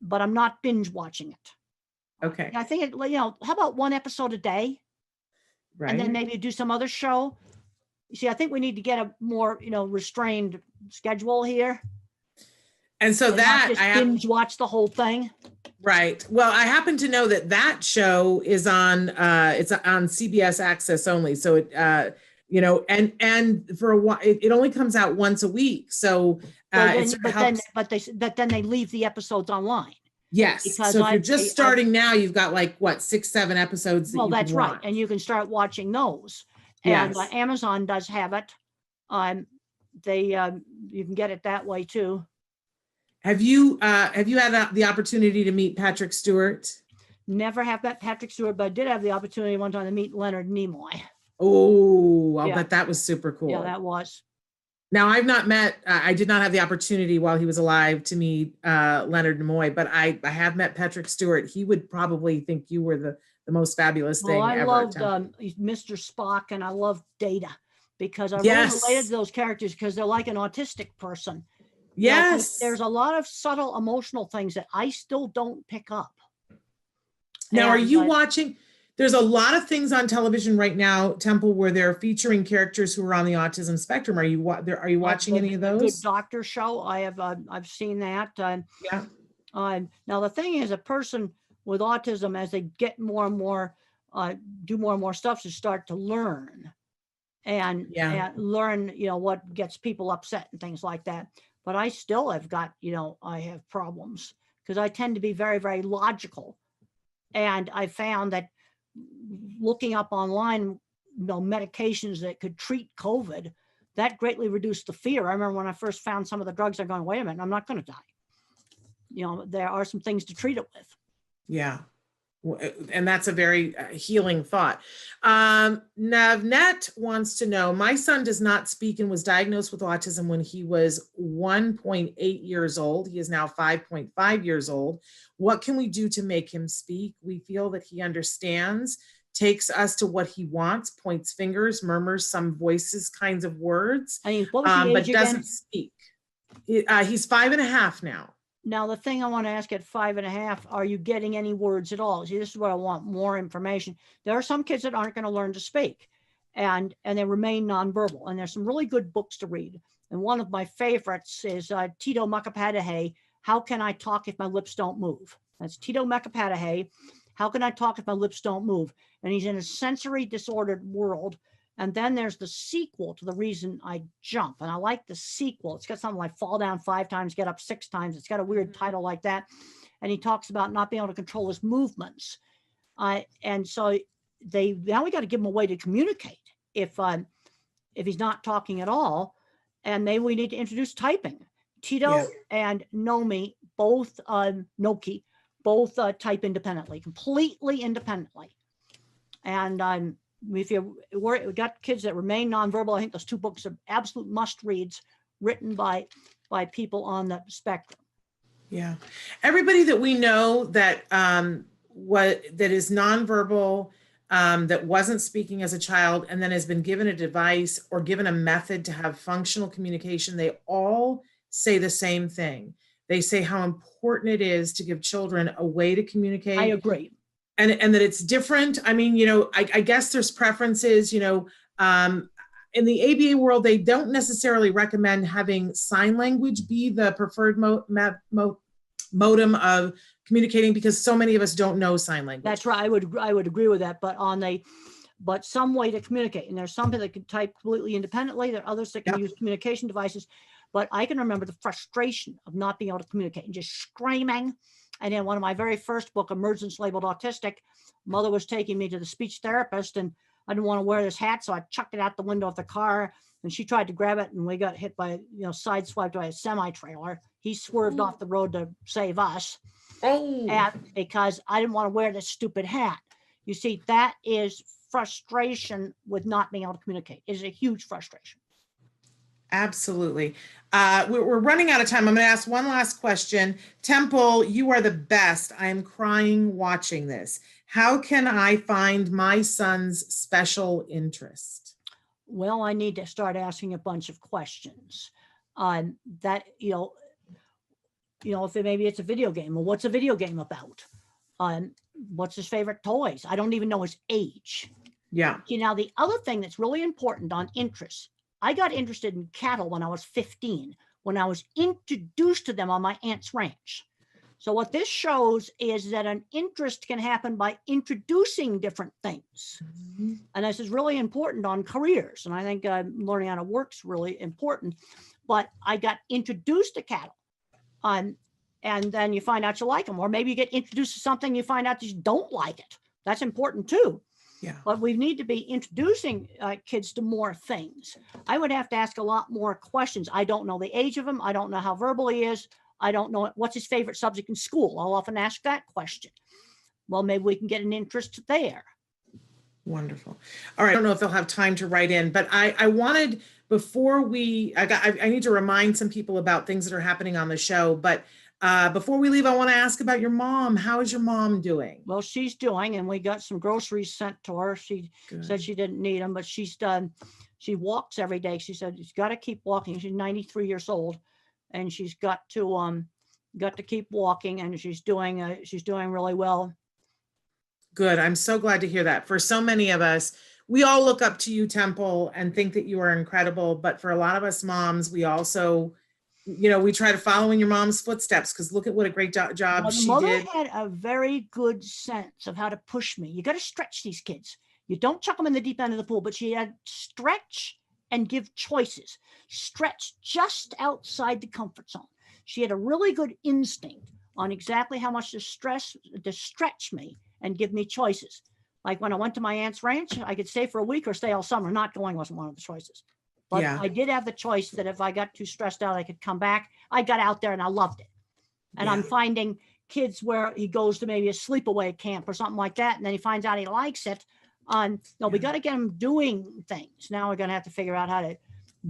but I'm not binge watching it. Okay. I think how about one episode a day? Right. And then maybe do some other show. You see, I think we need to get a more, restrained schedule here. And so and that not just binge watch the whole thing. Right. Well, I happen to know that show is on it's on CBS Access only. So it and for a while it only comes out once a week. So but then they leave the episodes online. Yes. Because so if you're just starting now, you've got like what 6-7 episodes. That's right, and you can start watching those. Yes. And Amazon does have it. You can get it that way too. Have you had the opportunity to meet Patrick Stewart? Never have met Patrick Stewart, but I did have the opportunity one time to meet Leonard Nimoy. Oh, I'll bet that was super cool. Yeah, that was. Now, I've not met, I did not have the opportunity while he was alive to meet Leonard Nimoy, but I have met Patrick Stewart. He would probably think you were the most fabulous thing ever. I loved Mr. Spock, and I loved Data, because I really related to those characters because they're like an autistic person. Yes. There's a lot of subtle emotional things that I still don't pick up. Now, are you watching? There's a lot of things on television right now, Temple, where they're featuring characters who are on the autism spectrum. Are you watching any of those? Good Doctor show. I've seen that. Yeah. Now the thing is, a person with autism, as they get more and more, do more and more stuff, to start to learn, and learn, what gets people upset and things like that. But I still have got, I have problems because I tend to be very, very logical, and I found that looking up online, medications that could treat COVID, that greatly reduced the fear. I remember when I first found some of the drugs, I'm going, wait a minute, I'm not going to die. There are some things to treat it with. Yeah. And that's a very healing thought. Navnet wants to know, my son does not speak and was diagnosed with autism when he was 1.8 years old. He is now 5.5 years old. What can we do to make him speak? We feel that he understands, takes us to what he wants, points fingers, murmurs some voices, kinds of words, what was the age but again? doesn't speak. He's 5.5 now. Now, the thing I want to ask at 5.5, are you getting any words at all? See, this is where I want more information. There are some kids that aren't going to learn to speak, and they remain nonverbal. And there's some really good books to read. And one of my favorites is Tito Mukapadahay, How Can I Talk If My Lips Don't Move? That's Tito Mukapadahay, How Can I Talk If My Lips Don't Move? And he's in a sensory disordered world. And then there's the sequel to The Reason I Jump. And I like the sequel. It's got something like fall down 5 times, get up 6 times. It's got a weird title like that. And he talks about not being able to control his movements. And so now we got to give him a way to communicate if he's not talking at all. And maybe we need to introduce typing. Tito and Noki both type independently, completely independently. And if we got kids that remain nonverbal, I think those 2 books are absolute must reads, written by people on the spectrum. Yeah, everybody that we know that that is nonverbal, that wasn't speaking as a child, and then has been given a device or given a method to have functional communication, they all say the same thing. They say how important it is to give children a way to communicate. I agree. And that it's different. I mean, I guess there's preferences, in the ABA world, they don't necessarily recommend having sign language be the preferred modem of communicating, because so many of us don't know sign language. That's right. I would agree with that, but some way to communicate. And there's some that can type completely independently. There are others that can use communication devices. But I can remember the frustration of not being able to communicate and just screaming. And in one of my very first book, Emergence Labeled Autistic, mother was taking me to the speech therapist, and I didn't want to wear this hat, so I chucked it out the window of the car. And she tried to grab it, and we got hit by, sideswiped by a semi-trailer. He swerved off the road to save us. Because I didn't want to wear this stupid hat. You see, that is frustration with not being able to communicate. It is a huge frustration. Absolutely. We're running out of time. I'm going to ask one last question. Temple, you are the best. I am crying watching this. How can I find my son's special interest? Well, I need to start asking a bunch of questions. That, if maybe it's a video game, well, what's a video game about? What's his favorite toys? I don't even know his age. Yeah. Now, the other thing that's really important on interests, I got interested in cattle when I was 15, when I was introduced to them on my aunt's ranch. So what this shows is that an interest can happen by introducing different things. Mm-hmm. And this is really important on careers. And I think learning how to work is really important. But I got introduced to cattle. And then you find out you like them. Or maybe you get introduced to something, you find out you don't like it. That's important too. Yeah. But we need to be introducing kids to more things. I would have to ask a lot more questions. I don't know the age of him. I don't know how verbal he is. I don't know what's his favorite subject in school. I'll often ask that question. Well, maybe we can get an interest there. Wonderful. All right. I don't know if they'll have time to write in, but I wanted, before I need to remind some people about things that are happening on the show, but before we leave, I want to ask about your mom. How is your mom doing? Well, she's doing, and we got some groceries sent to her. She said she didn't need them, but she's done. She walks every day. She said she's got to keep walking. She's 93 years old, and she's got to keep walking, and she's doing really well. Good. I'm so glad to hear that. For so many of us, we all look up to you, Temple, and think that you are incredible. But for a lot of us moms, we also, we try to follow in your mom's footsteps, because look at what a great job she did. Mother had a very good sense of how to push me. You got to stretch these kids. You don't chuck them in the deep end of the pool, but she had stretch and give choices. Stretch just outside the comfort zone. She had a really good instinct on exactly how much to stretch me and give me choices. Like when I went to my aunt's ranch, I could stay for a week or stay all summer. Not going wasn't one of the choices. But I did have the choice that if I got too stressed out, I could come back. I got out there and I loved it. And I'm finding kids where he goes to maybe a sleepaway camp or something like that, and then he finds out he likes it. We got to get him doing things. Now we're going to have to figure out how to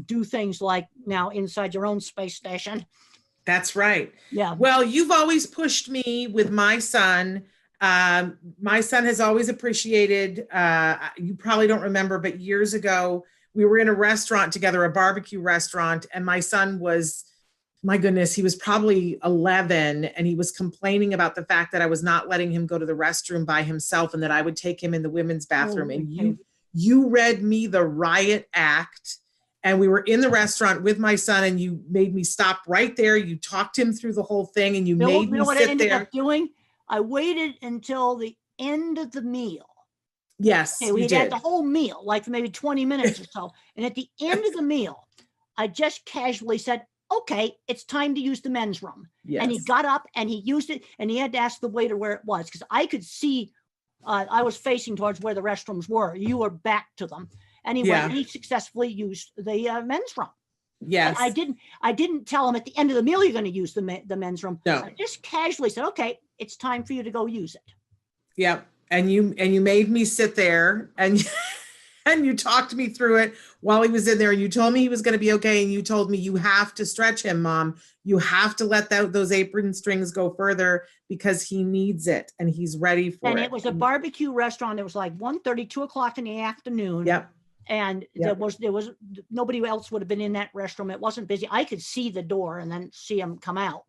do things like now inside your own space station. That's right. Yeah. Well, you've always pushed me with my son. My son has always appreciated, you probably don't remember, but years ago, we were in a restaurant together, a barbecue restaurant, and my son was, my goodness, he was probably 11, and he was complaining about the fact that I was not letting him go to the restroom by himself, and that I would take him in the women's bathroom. And you read me the riot act, and we were in the restaurant with my son, and you made me stop right there. You talked him through the whole thing, and you made me sit there. What I ended up doing? I waited until the end of the meal. Yes, we had the whole meal, like maybe 20 minutes or so. And at the end of the meal, I just casually said, okay, it's time to use the men's room. Yes. And he got up and he used it, and he had to ask the waiter where it was, because I could see, I was facing towards where the restrooms were. You were back to them. Anyway, he successfully used the men's room. Yes. And I didn't tell him at the end of the meal, you're going to use the men's room. No. I just casually said, okay, it's time for you to go use it. Yep. And you made me sit there, and you talked me through it while he was in there, and you told me he was going to be okay. And you told me, you have to stretch him, Mom. You have to let those apron strings go further, because he needs it and he's ready for it. And it was a barbecue restaurant. It was like 1:30, 2 o'clock in the afternoon. Yep. And there was nobody else would have been in that restroom. It wasn't busy. I could see the door and then see him come out.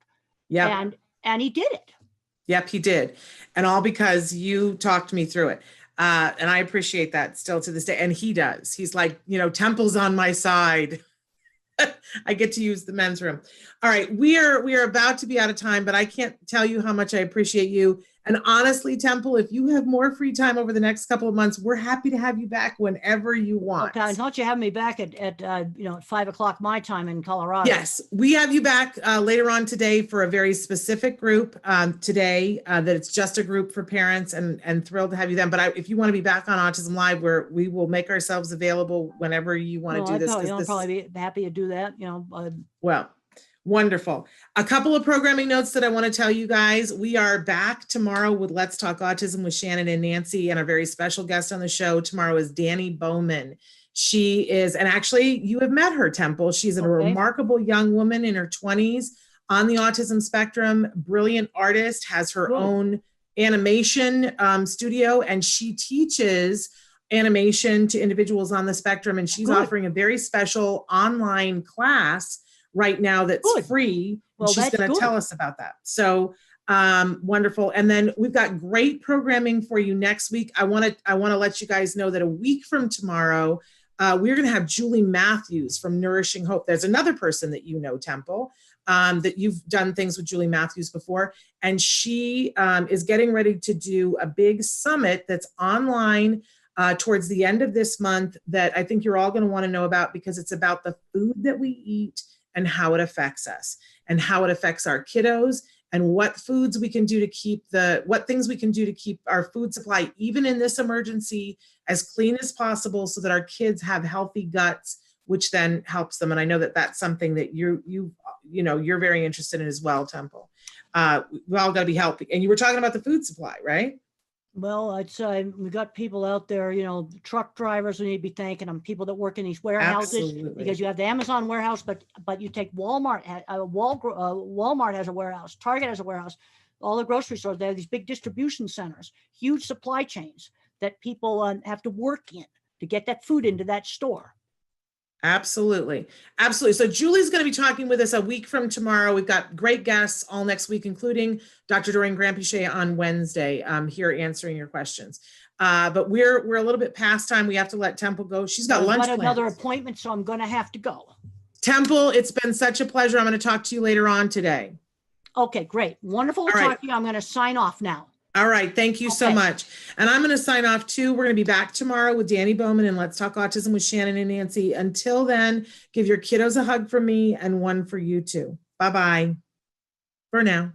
Yeah. And he did it. Yep, he did. And all because you talked me through it. And I appreciate that still to this day. And he does. He's like, Temple's on my side. I get to use the men's room. All right. We are about to be out of time, but I can't tell you how much I appreciate you. And honestly, Temple, if you have more free time over the next couple of months, we're happy to have you back whenever you want. Okay, I thought you have me back at at 5 o'clock my time in Colorado. Yes, we have you back later on today for a very specific group today that it's just a group for parents, and thrilled to have you then. But if you want to be back on Autism Live, we will make ourselves available whenever you want to do this. I'll probably be happy to do that. Well, wonderful. A couple of programming notes that I want to tell you guys. We are back tomorrow with Let's Talk Autism with Shannon and Nancy, and our very special guest on the show tomorrow is Danny Bowman. She is, and actually you have met her, Temple. She's a remarkable young woman in her 20s on the autism spectrum, brilliant artist, has her own animation studio, and she teaches animation to individuals on the spectrum. And she's offering a very special online class right now that's free. Well, she's going to tell us about that. So wonderful. And then we've got great programming for you next week. I want to let you guys know that a week from tomorrow, we're going to have Julie Matthews from Nourishing Hope. There's another person that you know, Temple, that you've done things with Julie Matthews before. And she is getting ready to do a big summit that's online towards the end of this month that I think you're all going to want to know about, because it's about the food that we eat and how it affects us and how it affects our kiddos, and what foods we can do to keep what things we can do to keep our food supply, even in this emergency, as clean as possible so that our kids have healthy guts, which then helps them. And I know that that's something that you're very interested in as well, Temple. We all got to be healthy. And you were talking about the food supply, right? Well, I'd say we got people out there, truck drivers, we need to be thanking them, people that work in these warehouses. Absolutely. Because you have the Amazon warehouse, but you take Walmart, Walmart has a warehouse, Target has a warehouse, all the grocery stores, they have these big distribution centers, huge supply chains that people have to work in to get that food into that store. Absolutely. Absolutely. So Julie's going to be talking with us a week from tomorrow. We've got great guests all next week, including Dr. Doreen Granpichet on Wednesday, here answering your questions. But we're a little bit past time. We have to let Temple go. She's got lunch plans. Another appointment, so I'm going to have to go. Temple, it's been such a pleasure. I'm going to talk to you later on today. Okay, great. Wonderful to talk to you. I'm going to sign off now. All right. Thank you so much. And I'm going to sign off too. We're going to be back tomorrow with Danny Bowman and Let's Talk Autism with Shannon and Nancy. Until then, give your kiddos a hug from me and one for you too. Bye-bye for now.